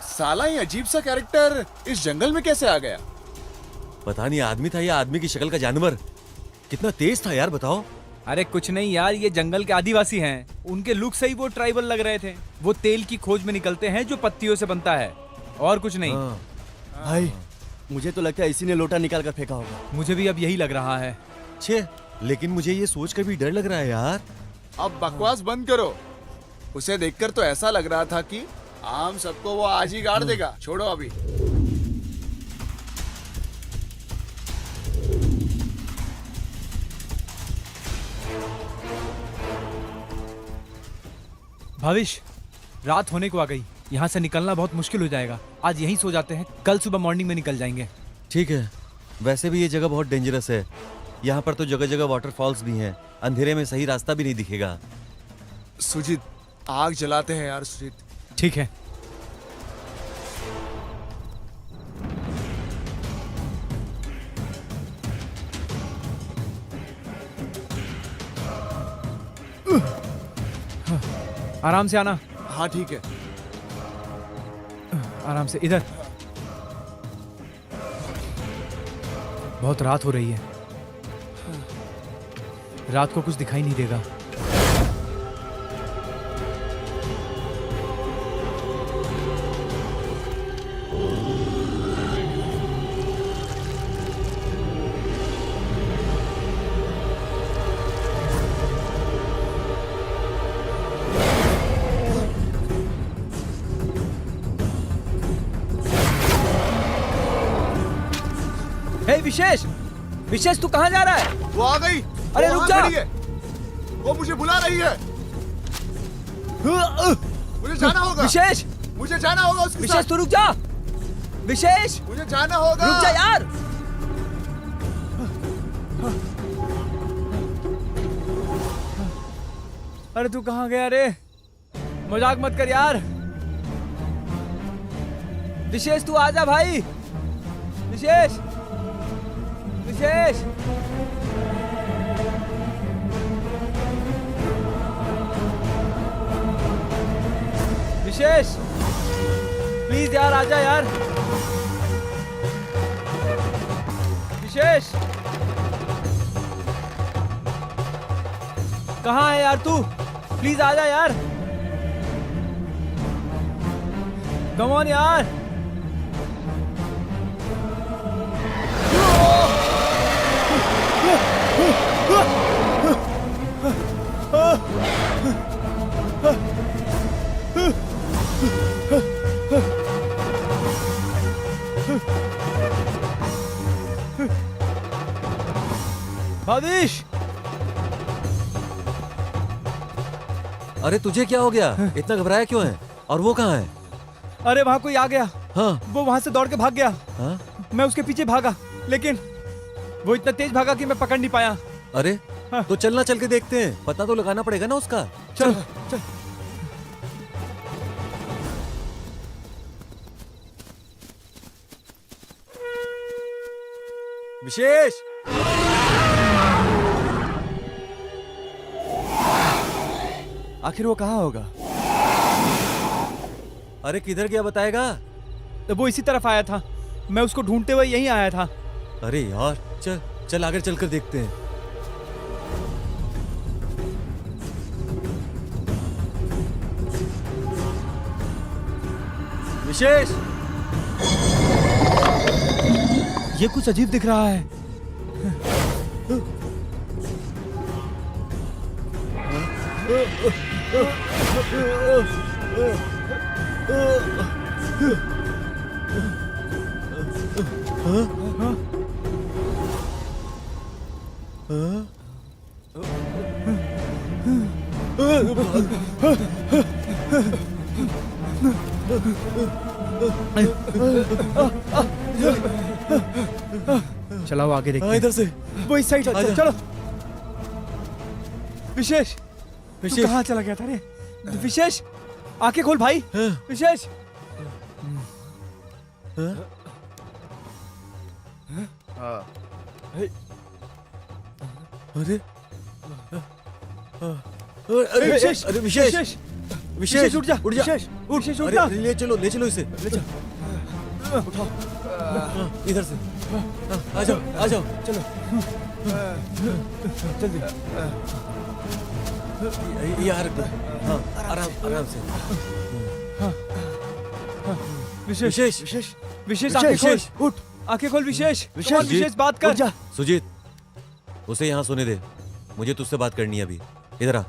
J: साला ये अजीब सा कैरेक्टर इस जंगल में कैसे आ गया?
I: पता नहीं आदमी था या आदमी की शक्ल का जानवर। कितना तेज था यार, बताओ।
L: अरे कुछ नहीं यार, ये जंगल के आदिवासी हैं। उनके लुक से ही वो ट्राइबल लग रहे थे। वो तेल की खोज में निकलते हैं जो पत्तियों से बनता है, और कुछ नहीं।
K: भाई मुझे तो लगता है इसी ने लोटा निकाल कर फेंका होगा।
L: मुझे भी अब यही लग रहा है।
I: छे, लेकिन मुझे ये सोच कर भी डर लग रहा है यार।
J: अब बकवास बंद करो। उसे देखकर तो ऐसा लग रहा था कि आम सबको वो आज ही गाड़ देगा। छोड़ो अभी।
L: भविष्य, रात होने को आ गई। यहाँ से निकलना बहुत मुश्किल हो जाएगा। आज यहीं सो जाते हैं, कल सुबह मॉर्निंग में निकल जाएंगे।
I: ठीक है, वैसे भी ये जगह बहुत डेंजरस है। यहाँ पर तो जगह जगह वाटरफॉल्स भी हैं। अंधेरे में सही रास्ता भी नहीं दिखेगा।
J: सुजीत, आग जलाते हैं यार सुजीत।
L: ठीक है। आराम से आना।
J: हाँ ठीक है।
L: आराम से, इधर। बहुत रात हो रही है, रात को कुछ दिखाई नहीं देगा। विशेष, विशेष तू कहाँ जा रहा है?
J: वो आ गई।
L: अरे रुक जा।
J: वो मुझे बुला रही है। मुझे जाना होगा।
L: विशेष,
J: मुझे जाना होगा उसके
L: विशेष तू रुक जा। विशेष,
J: मुझे जाना होगा।
L: रुक जा यार। अरे तू कहाँ गया रे? मजाक मत कर यार। विशेष तू आजा भाई। विशेष, विशेष। विशेष, प्लीज यार आजा यार। विशेष, कहाँ है यार तू? प्लीज आजा यार। कम ऑन यार। भविष्य,
I: अरे तुझे क्या हो गया? इतना घबराया क्यों है? और वो कहाँ है?
L: अरे वहाँ कोई आ गया।
I: हाँ,
L: वो वहाँ से दौड़ के भाग गया।
I: हाँ?
L: मैं उसके पीछे भागा, लेकिन वो इतना तेज भागा कि मैं पकड़ नहीं पाया।
I: अरे तो चलना, चल के देखते हैं, पता तो लगाना पड़ेगा ना उसका।
L: चल चल।
I: विशेष,
K: आखिर वो कहाँ होगा?
I: अरे किधर गया बताएगा?
L: तो वो इसी तरफ आया था, मैं उसको ढूंढते हुए यहीं आया था।
I: अरे यार, चल चल आगे चलकर देखते हैं। विशेष,
L: ये कुछ अजीब दिख रहा है। चलाओ आगे देखते हैं।
I: इधर से।
L: वो इस साइड
I: आजा।
L: चलो। विशेष,
I: विशेष।
L: तू कहाँ चला गया था रे? विशेष, आंखें खोल भाई। विशेष।
I: अरे
L: अरे विशेष,
I: अरे विशेष,
L: विशेष,
I: विशेष
L: उठ जा,
I: उठ जा,
L: विशेष, विशेष उठ
I: अरे
L: जा।
I: ले चलो इसे, ले चलो, उठाओ इधर से। आ जाओ आ जाओ, चलो
L: जल्दी।
I: यार, हाँ आराम आराम से।
L: विशेष,
I: विशेष,
L: विशेष, विशेष, आंखें खोल, उठ, आंखें खोल विशेष। विशेष, विशेष बात कर।
I: सुजीत, उसे यहाँ सोने दे, मुझे तुझसे बात करनी है अभी। इधर आ।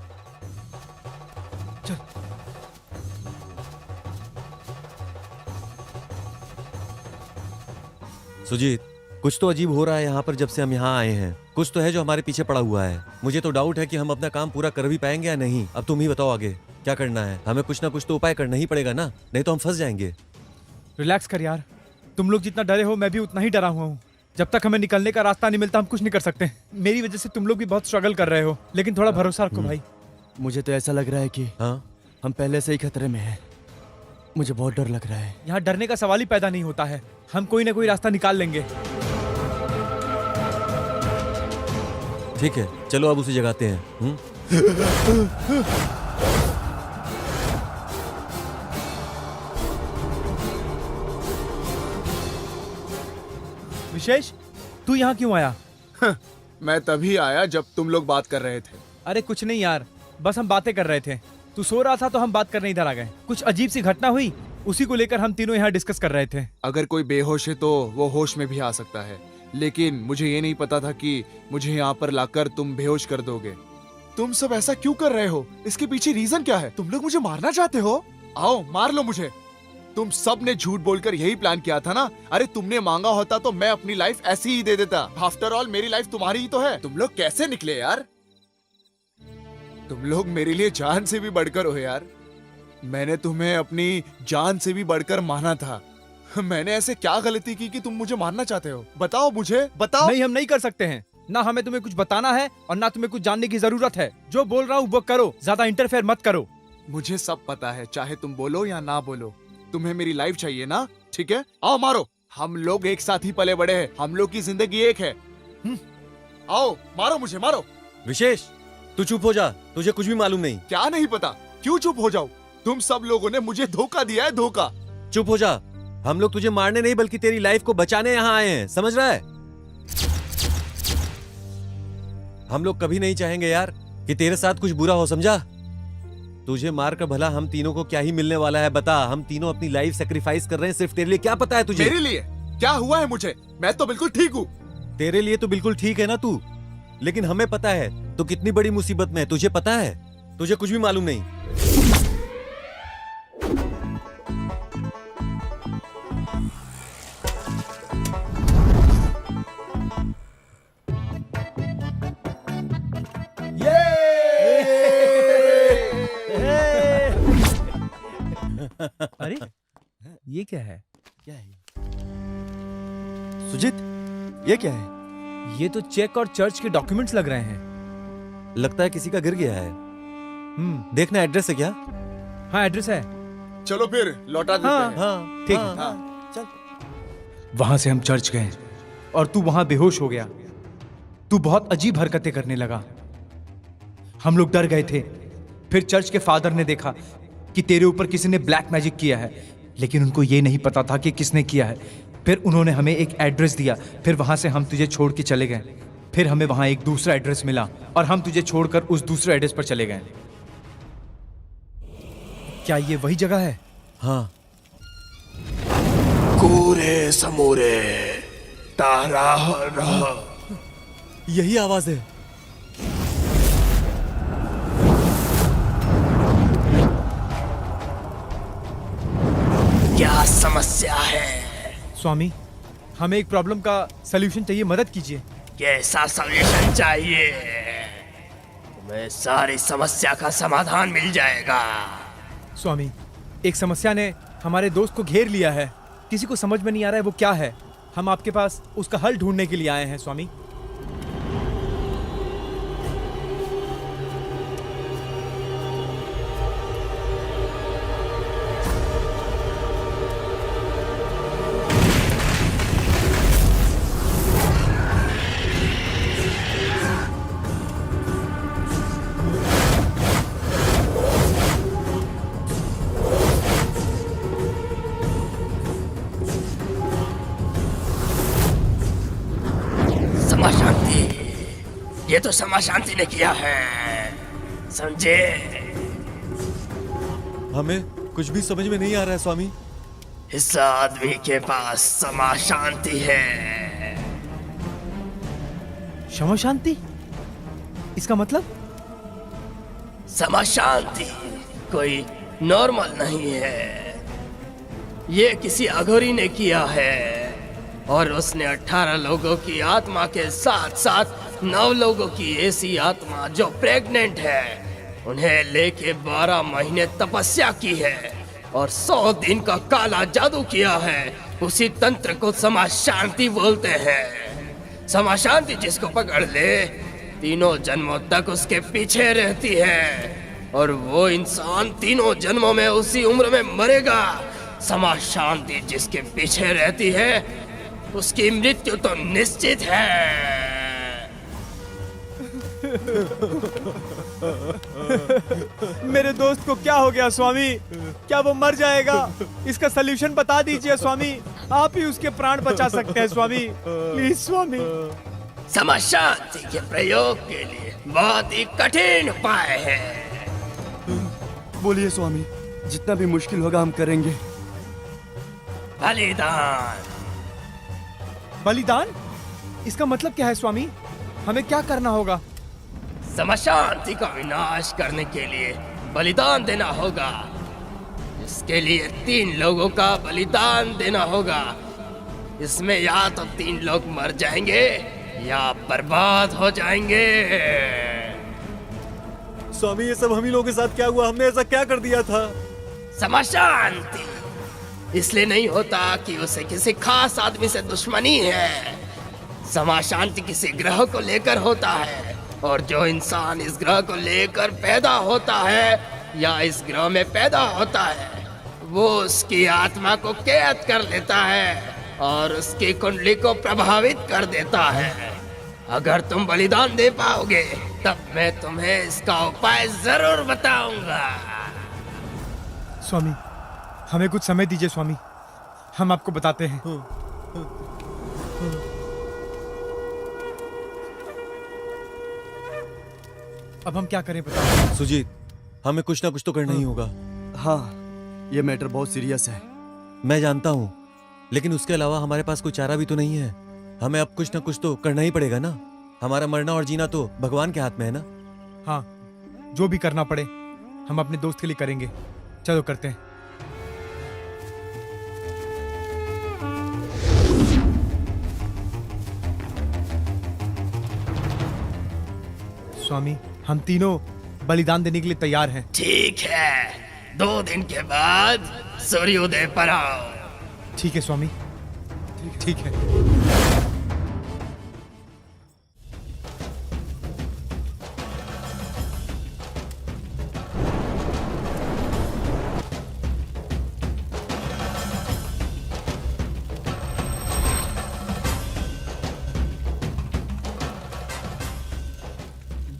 I: सुजीत, कुछ तो अजीब हो रहा है यहाँ पर जब से हम यहाँ आए हैं। कुछ तो है जो हमारे पीछे पड़ा हुआ है। मुझे तो डाउट है कि हम अपना काम पूरा कर भी पाएंगे या नहीं। अब तुम ही बताओ आगे क्या करना है। हमें कुछ ना कुछ तो उपाय करना ही पड़ेगा ना, नहीं तो हम फंस जाएंगे।
L: रिलैक्स कर यार, तुम लोग जितना डरे हो मैं भी उतना ही डरा हुआ हूँ। जब तक हमें निकलने का रास्ता नहीं मिलता हम कुछ नहीं कर सकते। मेरी वजह से तुम लोग भी बहुत स्ट्रगल कर रहे हो, लेकिन थोड़ा भरोसा रखो भाई।
K: मुझे तो ऐसा लग रहा है कि हम पहले से ही खतरे में हैं। मुझे बहुत डर लग रहा है।
L: यहाँ डरने का सवाल ही पैदा नहीं होता है। हम कोई ना कोई रास्ता निकाल लेंगे।
I: ठीक है, चलो अब उसे जगाते हैं।
L: विशेष, तू यहाँ क्यों आया?
J: मैं तभी आया जब तुम लोग बात कर रहे थे।
L: अरे कुछ नहीं यार, बस हम बातें कर रहे थे। तू सो रहा था तो हम बात करने इधर आ गए। कुछ अजीब सी घटना हुई, उसी को लेकर हम तीनों यहाँ डिस्कस कर रहे थे।
J: अगर कोई बेहोश है तो वो होश में भी आ सकता है, लेकिन मुझे ये नहीं पता था कि मुझे यहाँ पर लाकर तुम बेहोश कर दोगे। तुम सब ऐसा क्यों कर रहे हो? इसके पीछे रीजन क्या है? तुम लोग मुझे मारना चाहते हो? आओ मार लो मुझे। तुम सब ने झूठ बोलकर यही प्लान किया था ना? अरे तुमने मांगा होता तो मैं अपनी लाइफ ऐसी ही दे देता। आफ्टर ऑल मेरी लाइफ तुम्हारी ही तो है। तुम लोग कैसे निकले यार? तुम लोग मेरे लिए जान से भी बढ़कर हो यार। मैंने तुम्हें अपनी जान से भी बढ़कर माना था। मैंने ऐसे क्या गलती की कि तुम मुझे मारना चाहते हो? बताओ मुझे, बताओ।
L: नहीं, हम नहीं कर सकते हैं। ना हमें तुम्हें कुछ बताना है और ना तुम्हें कुछ जानने की जरूरत है। जो बोल रहा हूँ वो करो, ज्यादा इंटरफेयर मत करो।
J: मुझे सब पता है, चाहे तुम बोलो या ना बोलो। तुम्हें मेरी लाइफ चाहिए ना? ठीक है, आओ मारो। हम लोग एक साथ ही पले बड़े हैं, हम लोग की जिंदगी एक है। आओ मारो मुझे, मारो।
I: विशेष, तू चुप हो जा, तुझे कुछ भी मालूम नहीं।
J: क्या नहीं पता? क्यों चुप हो जाऊं? तुम सब लोगों ने मुझे धोखा दिया है, धोखा।
I: चुप हो जा। हम लोग तुझे मारने नहीं बल्कि तेरी लाइफ को बचाने यहाँ आए हैं, समझ रहा है? हम लोग कभी नहीं चाहेंगे यार कि तेरे साथ कुछ बुरा हो, समझा? तुझे मार कर भला हम तीनों को क्या ही मिलने वाला है बता? हम तीनों अपनी लाइफ सेक्रीफाइस कर रहे हैं सिर्फ तेरे लिए। क्या पता है तुझे?
J: मेरे लिए क्या हुआ है मुझे? मैं तो बिल्कुल ठीक हूँ।
I: तेरे लिए तो बिल्कुल ठीक है ना तू, लेकिन हमें पता है तो कितनी बड़ी मुसीबत में है। तुझे पता है? तुझे कुछ भी मालूम नहीं।
L: अरे ये क्या है?
K: क्या है? सुजीत, ये क्या है?
L: ये तो चेक और चर्च के डॉक्यूमेंट्स लग रहे हैं।
I: लगता है किसी का गिर गया है। देखना एड्रेस है क्या?
L: हाँ, एड्रेस है।
J: चलो फिर लौटा देते
L: हाँ,
J: हैं।
I: हाँ
L: ठीक
I: हाँ,
L: है।
I: हाँ, चल।
L: वहां से हम चर्च गए और तू वहां बेहोश हो गया। तू बहुत अजीब हरकतें करने लगा। हम लोग डर गए थे। फिर चर्च के फादर ने देखा कि तेरे ऊपर किसी ने ब्लैक मैजिक किया है, लेकिन उनको ये नहीं पता था कि किसने किया है। फिर उन्होंने हमें एक एड्रेस दिया। फिर वहां से हम तुझे छोड़ के चले गए। फिर हमें वहां एक दूसरा एड्रेस मिला और हम तुझे छोड़कर उस दूसरे एड्रेस पर चले गए। क्या ये वही जगह है?
I: हाँ।
J: कोरे समोरे तारा रहा।
I: यही आवाज है।
B: क्या समस्या है?
L: स्वामी, हमें एक प्रॉब्लम का सलूशन चाहिए, मदद कीजिए।
B: कैसा सॉल्यूशन चाहिए? तुम्हें सारी समस्या का समाधान मिल जाएगा।
L: स्वामी, एक समस्या ने हमारे दोस्त को घेर लिया है। किसी को समझ में नहीं आ रहा है वो क्या है। हम आपके पास उसका हल ढूंढने के लिए आए हैं स्वामी।
B: समा शांति, ये तो समा शांति ने किया है, समझे?
I: हमें कुछ भी समझ में नहीं आ रहा है स्वामी।
B: इस आदमी के पास समा शांति है।
L: क्षमा शांति? इसका मतलब?
B: समा शांति कोई नॉर्मल नहीं है। ये किसी अघोरी ने किया है और उसने 18 लोगों की आत्मा के साथ साथ 9 लोगों की ऐसी आत्मा जो प्रेग्नेंट है, उन्हें लेके 12 महीने तपस्या की है और 100 दिन का काला जादू किया है। उसी तंत्र को समा शांति बोलते हैं। समा शांति जिसको पकड़ ले, तीनों जन्मों तक उसके पीछे रहती है और वो इंसान तीनों जन्मों में उसी उम्र में मरेगा। समा शांति जिसके पीछे रहती है, उसकी मृत्यु तो निश्चित है।
L: मेरे दोस्त को क्या हो गया स्वामी? क्या वो मर जाएगा? इसका सलूशन बता दीजिए स्वामी। आप ही उसके प्राण बचा सकते हैं स्वामी, प्लीज स्वामी।
B: समा शांति के प्रयोग के लिए बहुत ही कठिन उपाय है।
K: बोलिए स्वामी, जितना भी मुश्किल होगा हम करेंगे।
B: बलिदान।
L: बलिदान? इसका मतलब क्या है स्वामी? हमें क्या करना होगा?
B: समा शांति का विनाश करने के लिए बलिदान देना होगा। इसके लिए 3 लोगों का बलिदान देना होगा। इसमें या तो 3 लोग मर जाएंगे या बर्बाद हो जाएंगे।
I: स्वामी, ये सब हम ही लोगों के साथ क्या हुआ? हमने ऐसा क्या कर दिया था?
B: समा शांति इसलिए नहीं होता कि उसे किसी खास आदमी से दुश्मनी है। समा शांति किसी ग्रह को लेकर होता है और जो इंसान इस ग्रह को लेकर पैदा होता है या इस ग्रह में पैदा होता है, वो उसकी आत्मा को कैद कर लेता है और उसकी कुंडली को प्रभावित कर देता है। अगर तुम बलिदान दे पाओगे तब मैं तुम्हें इसका उपाय जरूर बताऊंगा।
L: स्वामी, हमें कुछ समय दीजिए स्वामी, हम आपको बताते हैं। अब हम क्या करें बताओ?
I: सुजीत, हमें कुछ ना कुछ तो करना ही होगा।
K: हाँ, ये मैटर बहुत सीरियस है।
I: मैं जानता हूँ, लेकिन उसके अलावा हमारे पास कोई चारा भी तो नहीं है। हमें अब कुछ ना कुछ तो करना ही पड़ेगा ना। हमारा मरना और जीना तो भगवान के हाथ में है ना।
L: हाँ, जो भी करना पड़े हम अपने दोस्त के लिए करेंगे। चलो करते हैं। स्वामी, हम तीनों बलिदान देने के लिए तैयार हैं।
B: ठीक है, 2 दिन के बाद सूर्योदय पर आओ।
L: ठीक है स्वामी, ठीक है।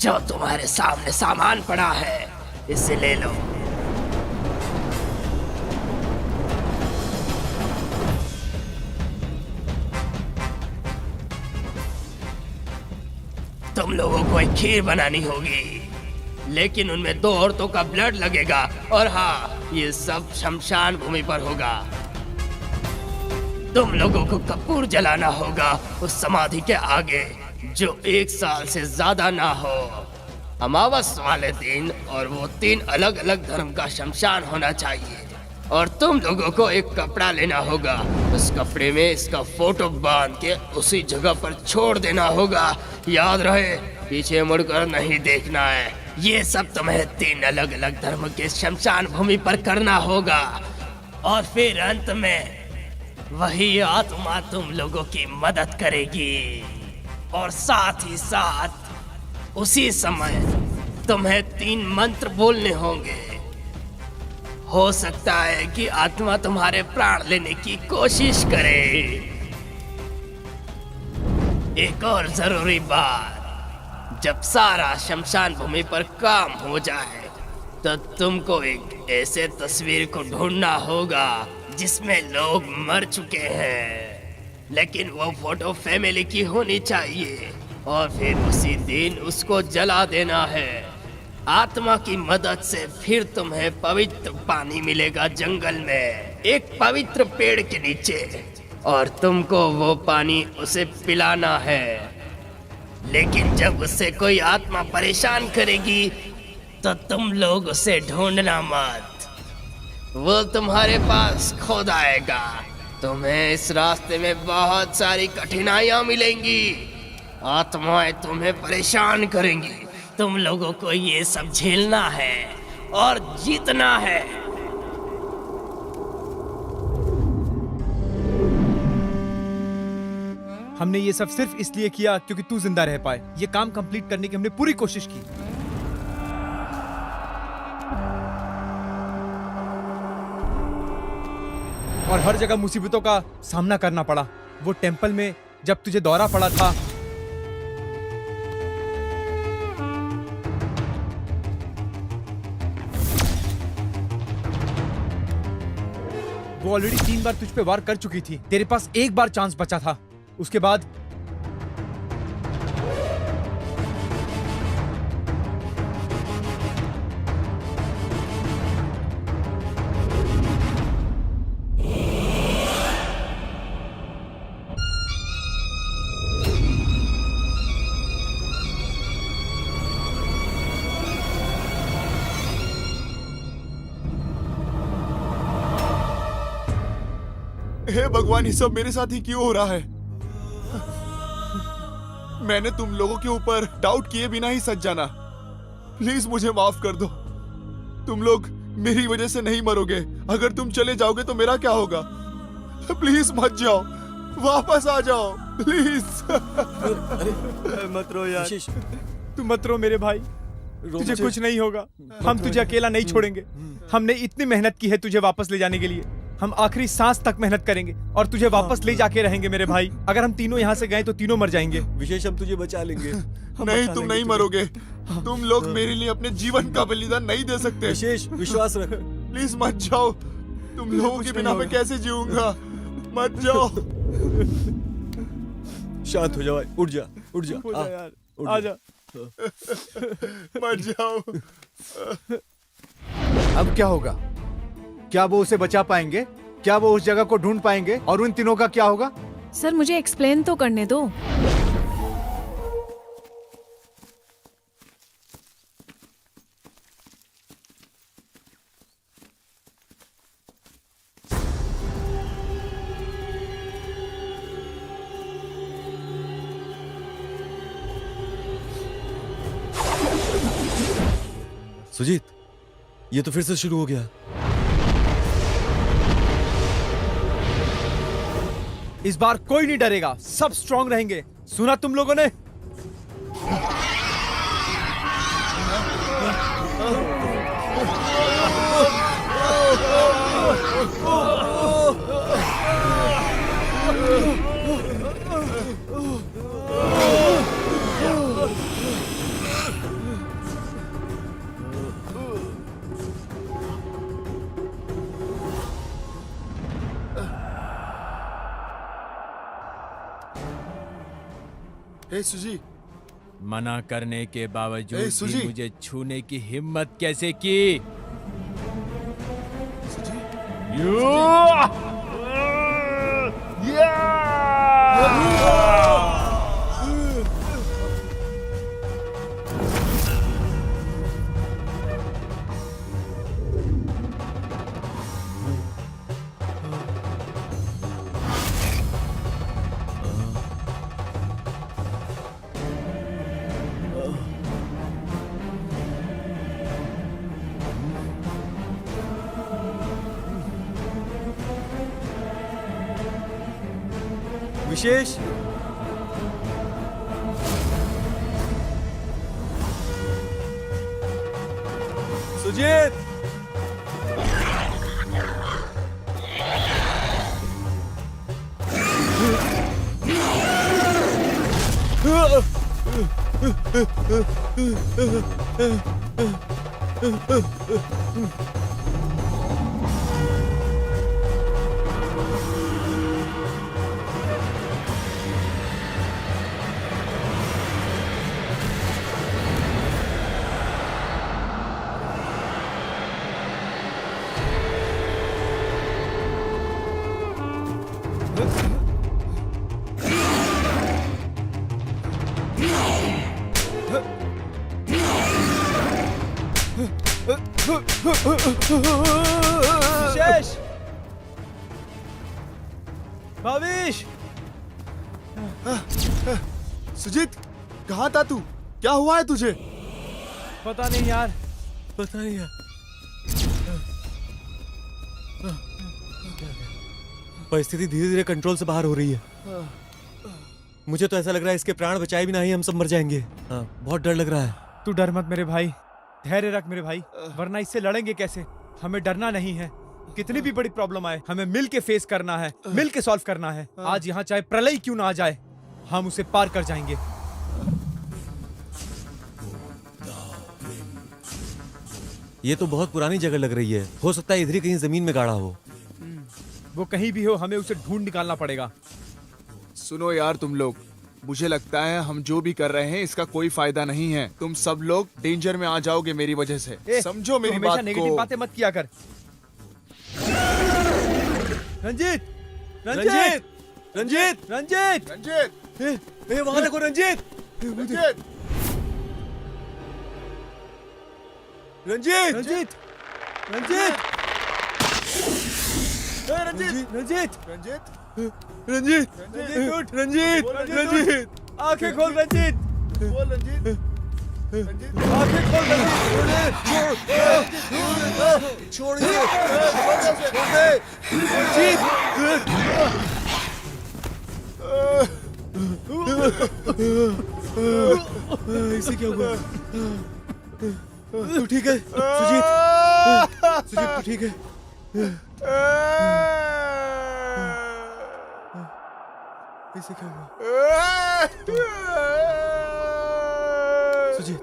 B: जो तुम्हारे सामने सामान पड़ा है इसे ले लो। तुम लोगों को एक खीर बनानी होगी, लेकिन उनमें 2 औरतों का ब्लड लगेगा। और हाँ, ये सब शमशान भूमि पर होगा। तुम लोगों को कपूर जलाना होगा उस समाधि के आगे, जो 1 साल से ज्यादा ना हो, अमावस वाले दिन, और वो 3 अलग अलग धर्म का शमशान होना चाहिए। और तुम लोगों को एक कपड़ा लेना होगा, उस कपड़े में इसका फोटो बांध के उसी जगह पर छोड़ देना होगा। याद रहे, पीछे मुड़कर नहीं देखना है। ये सब तुम्हें 3 अलग अलग धर्म के शमशान भूमि पर करना होगा। और फिर अंत में वही आत्मा तुम लोगों की मदद करेगी। और साथ ही साथ उसी समय तुम्हें 3 मंत्र बोलने होंगे। हो सकता है कि आत्मा तुम्हारे प्राण लेने की कोशिश करे। एक और जरूरी बात, जब सारा शमशान भूमि पर काम हो जाए तो तुमको एक ऐसे तस्वीर को ढूंढना होगा जिसमें लोग मर चुके हैं, लेकिन वो फोटो फैमिली की होनी चाहिए। और फिर उसी दिन उसको जला देना है। आत्मा की मदद से फिर तुम्हें पवित्र पानी मिलेगा जंगल में, एक पवित्र पेड़ के नीचे, और तुमको वो पानी उसे पिलाना है। लेकिन जब उससे कोई आत्मा परेशान करेगी तो तुम लोग उसे ढूंढना मत, वो तुम्हारे पास खुद आएगा। तुम्हें इस रास्ते में बहुत सारी कठिनाइयां मिलेंगी, आत्माएं तुम्हें परेशान करेंगी। तुम लोगों को ये सब झेलना है और जीतना है।
L: हमने ये सब सिर्फ इसलिए किया क्योंकि तू जिंदा रह पाए। ये काम कंप्लीट करने की हमने पूरी कोशिश की। और हर जगह मुसीबतों का सामना करना पड़ा। वो टेंपल में जब तुझे दौरा पड़ा था, वो ऑलरेडी 3 बार तुझ पे वार कर चुकी थी। तेरे पास 1 बार चांस बचा था। उसके बाद
J: हे भगवान, ये सब मेरे साथ ही क्यों हो रहा है? मैंने तुम लोगों के ऊपर डाउट किए बिना ही सच जाना। प्लीज मुझे माफ कर दो। तुम लोग मेरी वजह से नहीं मरोगे। अगर तुम चले जाओगे तो मेरा क्या होगा? प्लीज मत जाओ, वापस आ जाओ प्लीज।
I: मत रो यार।
L: तू मत रो मेरे भाई, तुझे कुछ नहीं होगा। हम तुझे अकेला नहीं छोड़ेंगे। हमने इतनी मेहनत की है तुझे वापस ले जाने के लिए। हम आखिरी सांस तक मेहनत करेंगे और तुझे वापस ले जाके रहेंगे मेरे भाई। अगर हम तीनों यहाँ से गए तो तीनों मर जाएंगे।
I: विशेष, हम तुझे बचा लेंगे।
J: नहीं, तुम नहीं मरोगे। तुम लोग मेरे लिए अपने जीवन का बलिदान नहीं दे सकते।
I: विशेष, विश्वास रख।
J: प्लीज मत जाओ। तुम लोगों के बिना मैं कैसे जीऊंगा? मत जाओ।
I: शांत हो जा भाई, उठ जा, उठ जा,
L: यार, आ जा।
J: मत जाओ।
F: अब क्या होगा? क्या वो उसे बचा पाएंगे? क्या वो उस जगह को ढूंढ पाएंगे? और उन तीनों का क्या होगा?
C: सर मुझे एक्सप्लेन तो करने दो।
I: सुजीत, ये तो फिर से शुरू हो गया।
L: इस बार कोई नहीं डरेगा, सब स्ट्रांग रहेंगे। सुना तुम लोगों ने?
J: सुजी
L: मना करने के बावजूद
J: ए,
L: भी
J: सुजी।
L: मुझे छूने की हिम्मत कैसे की?
K: विशेष सुजीत विशेष भाविश
J: सुजीत कहाँ था तू? क्या हुआ है तुझे?
L: पता नहीं यार,
K: पता नहीं यार। परिस्थिति धीरे धीरे कंट्रोल से बाहर हो रही है। मुझे तो ऐसा लग रहा है इसके प्राण बचाए भी नहीं हम सब मर जाएंगे। हाँ, बहुत डर लग रहा है।
L: तू डर मत मेरे भाई, धैर्य रख मेरे भाई, वरना इससे लड़ेंगे कैसे? हमें डरना नहीं है। कितनी भी बड़ी प्रॉब्लम आए हमें मिल के फेस करना है, मिल के सॉल्व करना है। आज यहाँ चाहे प्रलय क्यों ना आ जाए, हम उसे पार कर जाएंगे।
K: ये तो बहुत पुरानी जगह लग रही है, हो सकता है इधर ही कहीं जमीन में गाड़ा हो।
L: वो कहीं भी हो, हमें उसे ढूंढ निकालना पड़ेगा।
J: सुनो यार तुम लोग, मुझे लगता है हम जो भी कर रहे हैं इसका कोई फायदा नहीं है। तुम सब लोग डेंजर में आ जाओगे मेरी वजह से। समझो मेरी
L: हमेशा
J: बात
L: नेगेटिव
J: को।
L: बातें मत किया कर। रंजीत,
K: रंजीत, रंजीत,
L: रंजीत,
J: रंजीत,
K: वहां देखो रंजीत,
J: रंजीत,
K: रंजीत,
L: रंजीत, रंजीत,
J: रंजीत,
L: रंजीत,
J: रंजीत,
K: रंजीत,
L: रंजीत उठ,
K: रंजीत, रंजीत,
L: आंखें खोल रंजीत,
J: बोल रंजीत, रंजीत,
L: आंखें खोल रंजीत।
J: छोड़िए,
K: इसे क्या हुआ? तू ठीक है सुजीत? सुजीत तू ठीक है? इसे क्या हुआ? सुजीत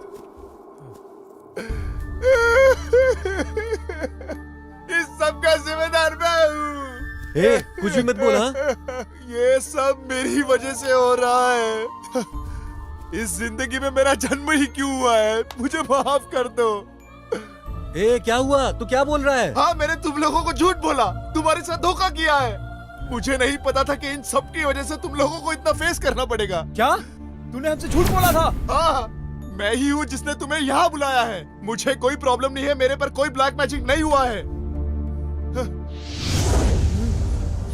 J: इस सब का जिम्मेदार मैं हूँ।
K: ए, कुछ भी मत बोल। हाँ?
J: ये सब मेरी वजह से हो रहा है। इस जिंदगी में मेरा जन्म ही क्यों हुआ है? मुझे माफ कर दो।
K: ए, क्या हुआ? तू क्या बोल रहा है?
J: हाँ, मैंने तुम लोगों को झूठ बोला, तुम्हारे साथ धोखा किया है। मुझे नहीं पता था कि इन सब की वजह से तुम लोगों को इतना फेस करना पड़ेगा।
L: क्या तूने हमसे झूठ बोला था?
J: हाँ, मैं ही हूँ जिसने तुम्हें यहाँ बुलाया है। मुझे कोई प्रॉब्लम नहीं है, मेरे पर कोई ब्लैक मैजिक नहीं हुआ है।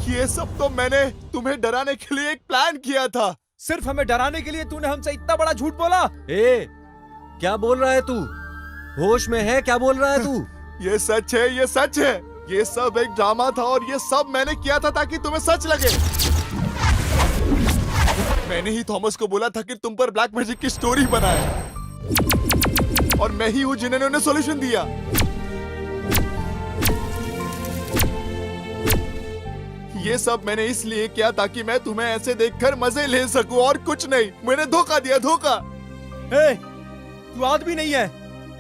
J: ये सब तो मैंने तुम्हें डराने के लिए एक प्लान किया था।
L: सिर्फ हमें डराने के लिए तूने हमसे इतना बड़ा झूठ बोला?
K: ए, क्या बोल रहा है तू? होश में है? क्या बोल रहा है तू?
J: ये सच है, ये सच है। ये सब एक ड्रामा था और ये सब मैंने किया था ताकि तुम्हें सच लगे। मैंने ही थॉमस को बोला था कि तुम पर ब्लैक मैजिक की स्टोरी बनाए, और मैं ही हूँ जिन्होंने उन्हें सॉल्यूशन दिया। ये सब मैंने इसलिए किया ताकि मैं तुम्हें ऐसे देखकर मजे ले सकूं, और कुछ नहीं। मैंने धोखा दिया, धोखा।
L: ए, तू आदमी नहीं है,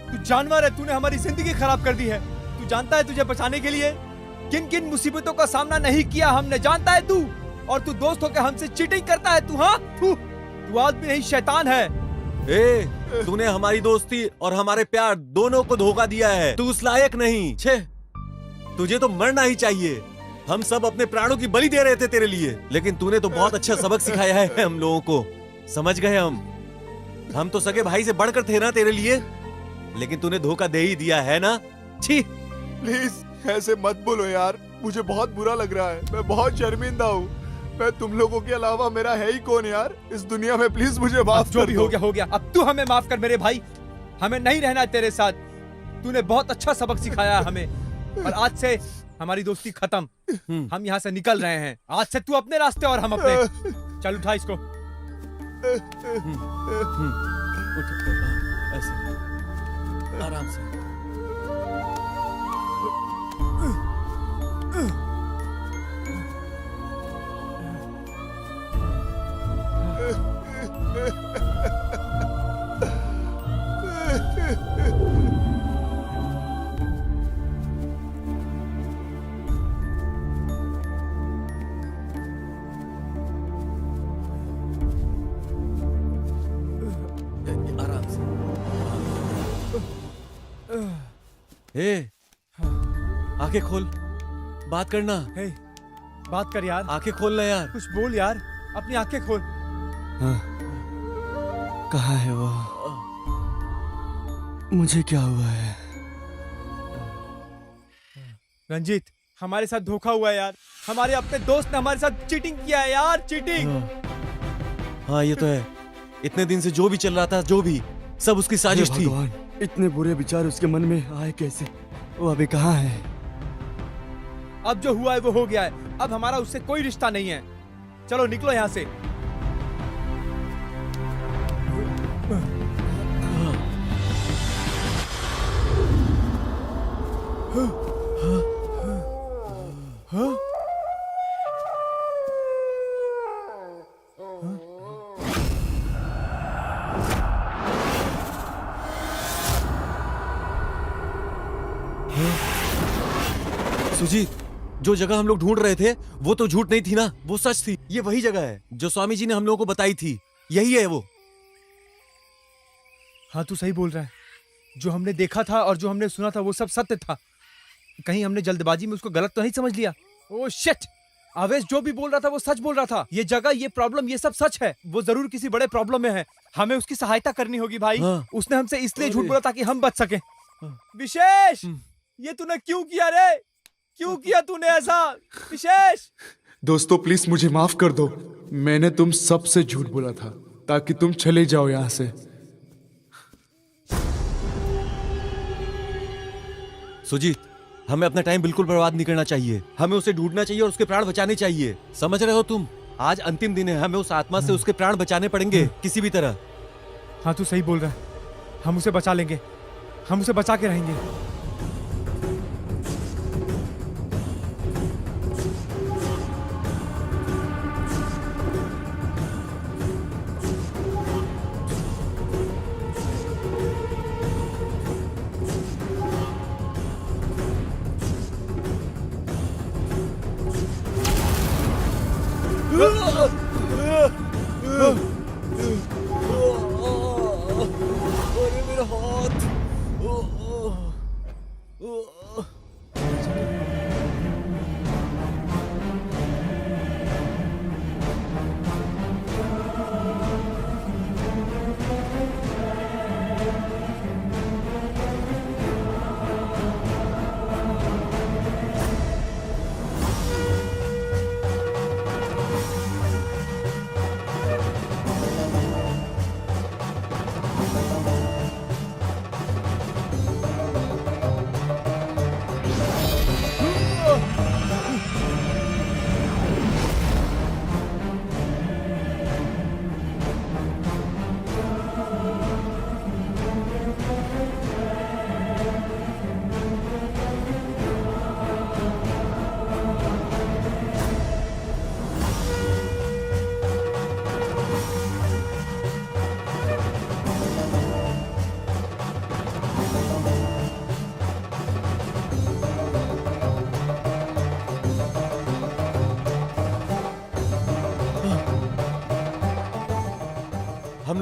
L: तू जानवर है। तूने हमारी जिंदगी खराब कर दी है। तू जानता है तुझे बचाने के लिए किन किन मुसीबतों का सामना नहीं किया हमने, जानता है तू? और तू दोस्त होकर हमसे चीटिंग करता है तू? हाँ, तू वो आदमी नहीं शैतान है।
I: ए, तूने हमारी दोस्ती और हमारे प्यार दोनों को धोखा दिया है। तू उस लायक नहीं। छे, तुझे तो मरना ही चाहिए। हम सब अपने प्राणों की बलि दे रहे थे तेरे लिए, लेकिन तूने तो बहुत अच्छा सबक सिखाया है हम लोगों को। समझ गए हम तो सगे भाई से बढ़कर थे ना तेरे लिए, लेकिन तूने धोखा दे ही दिया है ना। छी।
J: प्लीज ऐसे मत बोलो यार, मुझे बहुत बुरा लग रहा है। मैं बहुत शर्मिंदा हूँ। मैं तुम लोगों के अलावा मेरा है ही कौन यार इस दुनिया में। प्लीज मुझे माफ
L: जो
J: कर
L: भी
J: दो।
L: हो गया। अब तू हमें माफ कर मेरे भाई, हमें नहीं रहना तेरे साथ। तूने बहुत अच्छा सबक सिखाया हमें, और आज से हमारी दोस्ती खत्म। हम यहाँ से निकल रहे हैं। आज से तू अपने रास्ते और हम अपने। चल उठा इसको।
I: उठ, ऐसे आराम से। आराम से। ए, आंखें खोल, बात करना।
L: हे, बात कर यार।
I: आंखें खोलना यार।
L: कुछ बोल यार, अपनी आंखें खोल।
K: हाँ, कहाँ है वो? मुझे क्या हुआ है?
L: रंजीत, हमारे साथ धोखा हुआ है यार। हमारे अपने दोस्त ने हमारे साथ चीटिंग किया है यार, चीटिंग।
I: हाँ ये तो है। इतने दिन से जो भी चल रहा था, जो भी, सब उसकी साजिश थी।
K: भगवान, इतने बुरे विचार उसके मन में आए कैसे? वो अभी कहाँ है?
L: अब जो हुआ है वो हो गया है। अब हमारा उससे कोई रिश्ता नहीं है। चलो निकलो यहाँ से।
I: सुजीत, जो जगह हम लोग ढूंढ रहे थे वो तो झूठ नहीं थी ना, वो सच थी। ये वही जगह है जो स्वामी जी ने हम लोगों को बताई थी। यही है वो।
L: हाँ तू सही बोल रहा है। जो हमने देखा था और जो हमने सुना था वो सब सत्य था। कहीं हमने जल्दबाजी में उसको गलत तो नहीं समझ लिया? Oh shit! आवेश जो भी बोल रहा था वो सच बोल रहा था। ये जगह, ये प्रॉब्लम, ये सब सच है। वो जरूर किसी बड़े प्रॉब्लम में है। हमें उसकी सहायता करनी होगी भाई।
I: हाँ।
L: उसने हमसे इसलिए झूठ बोला ताकि हम बच सके। विशेष, ये तूने क्यों किया रे? क्यों किया तूने ऐसा? विशेष!
E: दोस्तों प्लीज मुझे माफ कर दो। मैंने तुम सबसे झूठ बोला था ताकि तुम चले जाओ यहाँ से।
I: सुजीत, हमें अपना टाइम बिल्कुल बर्बाद नहीं करना चाहिए। हमें उसे ढूंढना चाहिए और उसके प्राण बचाने चाहिए। समझ रहे हो तुम? आज अंतिम दिन है। हमें उस आत्मा से उसके प्राण बचाने पड़ेंगे किसी भी तरह।
L: हाँ तू सही बोल रहा है। हम उसे बचा लेंगे। हम उसे बचा के रहेंगे।
I: अरे मेरा हाथ।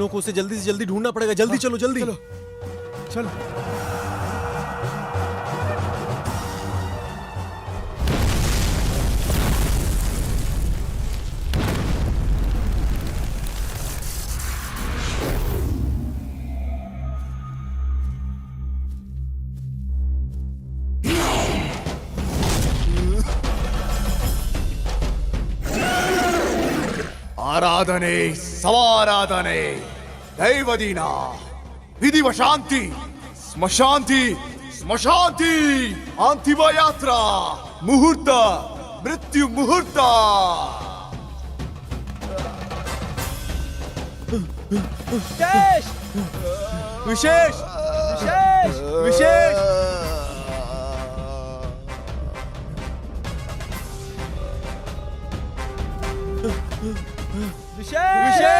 I: लोगों को उसे जल्दी से जल्दी ढूंढना पड़ेगा। जल्दी चलो, जल्दी चलो।
J: ಆರಾಧನೆ ಸವಾರಾಧನೆ ದೈವದೀನ ವಿಧಿವ ಶಾಂತಿ ಸ್ಮಶಾಂತಿ ಸ್ಮಶಾಂತಿ ಅಂತಿಮ ಯಾತ್ರಾ ಮುಹೂರ್ತ ಮೃತ್ಯು ಮುಹೂರ್ತ
I: विशेष विशेष विशेष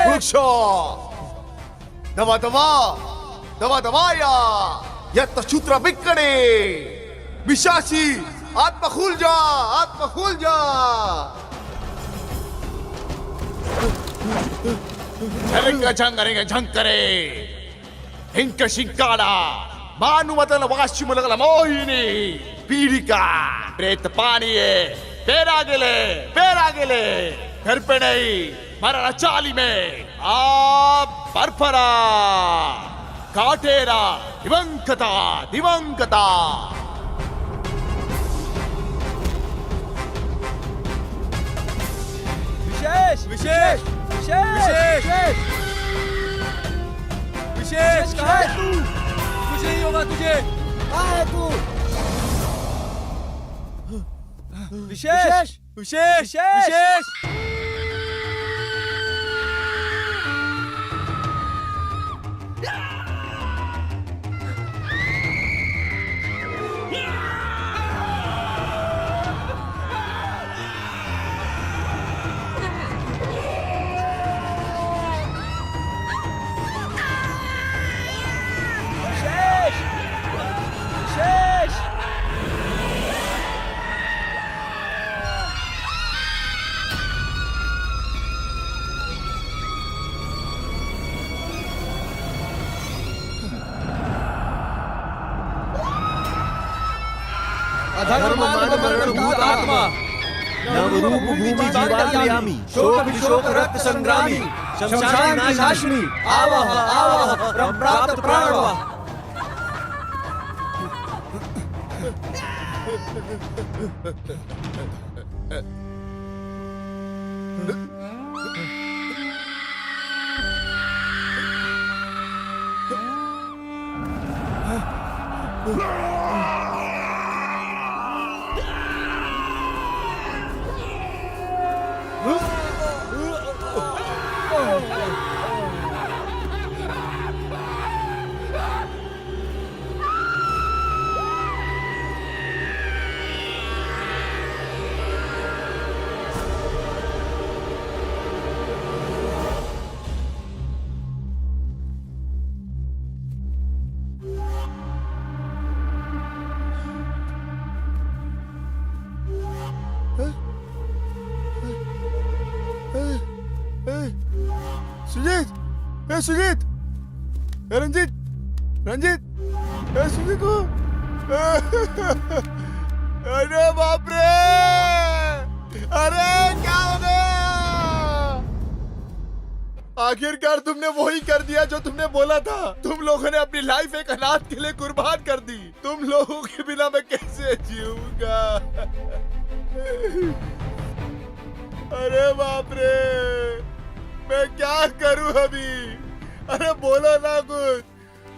J: ವೃಕ್ಷ ದವ ದವ ದವ ದವಾಯ ಯತ್ತ ಶೂತ್ರ ಬಿಕ್ಕಡೆ ವಿಶಾಸಿ ಆತ್ಮ ಖುಲ್ ಜಾ ಆತ್ಮ ಖುಲ್ ಜಾ ಝಂಕ ಝಂಗರೆಗೆ ಝಂಕರೆ ಹಿಂಕ ಶಿಂಕಾಡ ಭಾನುಮತನ ವಾಶ್ಯಮುಲಗಳ ಮೋಹಿನಿ ಪೀಡಿಕ ಪ್ರೇತ ಪಾಣಿಯೇ ಬೇರಾಗಲೆ ಬೇರಾಗಲೆ घर पे नहीं मरण चाली में आप परफरा काटेरा दिवंगता दिवंगता
I: विशेष विशेष विशेष विशेष कहाँ है तू? कुछ नहीं होगा तुझे। कहाँ है तू? विशेष विशेष विशेष आत्मा नवरूप भूमि जीवात्मयामी शोक विशोक रक्त संग्रामी शमशान नाशाश्मी आवह आवह प्राप्त प्राणवाह।
J: सुजीत सुजीत रंजीत रंजीत सुजीत को अरे बाप रे अरे क्या हो गया आखिरकार तुमने वही कर दिया जो तुमने बोला था। तुम लोगों ने अपनी लाइफ एक अनाथ के लिए कुर्बान कर दी। तुम लोगों के बिना मैं कैसे जीऊंगा। अरे बाप रे मैं क्या करूं अभी। अरे बोलो ना कुछ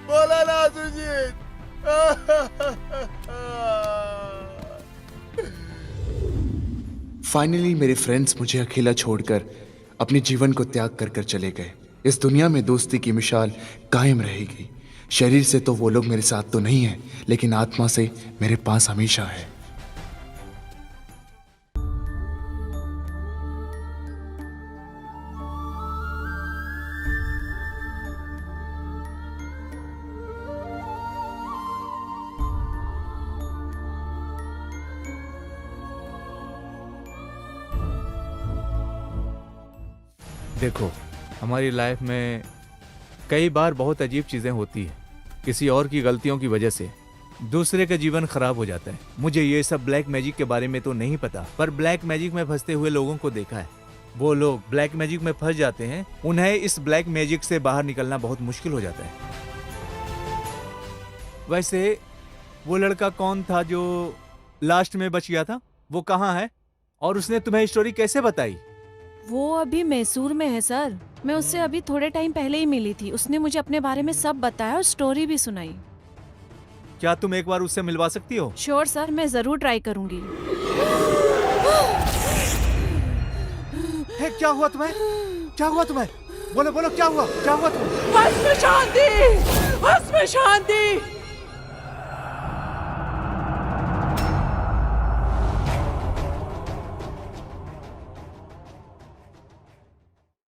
J: बोलो ना सुजीत।
E: फाइनली मेरे फ्रेंड्स मुझे अकेला छोड़कर अपने जीवन को त्याग कर कर चले गए। इस दुनिया में दोस्ती की मिसाल कायम रहेगी। शरीर से तो वो लोग मेरे साथ तो नहीं है, लेकिन आत्मा से मेरे पास हमेशा है।
N: देखो हमारी लाइफ में
L: कई बार बहुत अजीब चीजें होती है, किसी और की गलतियों की वजह से दूसरे का जीवन खराब हो जाता है। मुझे ये सब ब्लैक मैजिक के बारे में तो नहीं पता, पर ब्लैक मैजिक में फंसते हुए लोगों को देखा है। वो लोग ब्लैक मैजिक में फंस जाते हैं, उन्हें इस ब्लैक मैजिक से बाहर निकलना बहुत मुश्किल हो जाता है। वैसे वो लड़का कौन था जो लास्ट में बच गया था? वो कहाँ है और उसने तुम्हें स्टोरी कैसे बताई?
C: वो अभी मैसूर में है सर। मैं उससे अभी थोड़े टाइम पहले ही मिली थी। उसने मुझे अपने बारे में सब बताया और स्टोरी भी सुनाई।
L: क्या तुम एक बार उससे मिलवा सकती हो?
C: श्योर सर, मैं जरूर ट्राई करूंगी।
D: हे, क्या हुआ तुम्हें? क्या हुआ तुम्हें? बोलो बोलो, क्या हुआ? क्या हुआ तुम्हें?
C: बस में शांति, बस में शांति।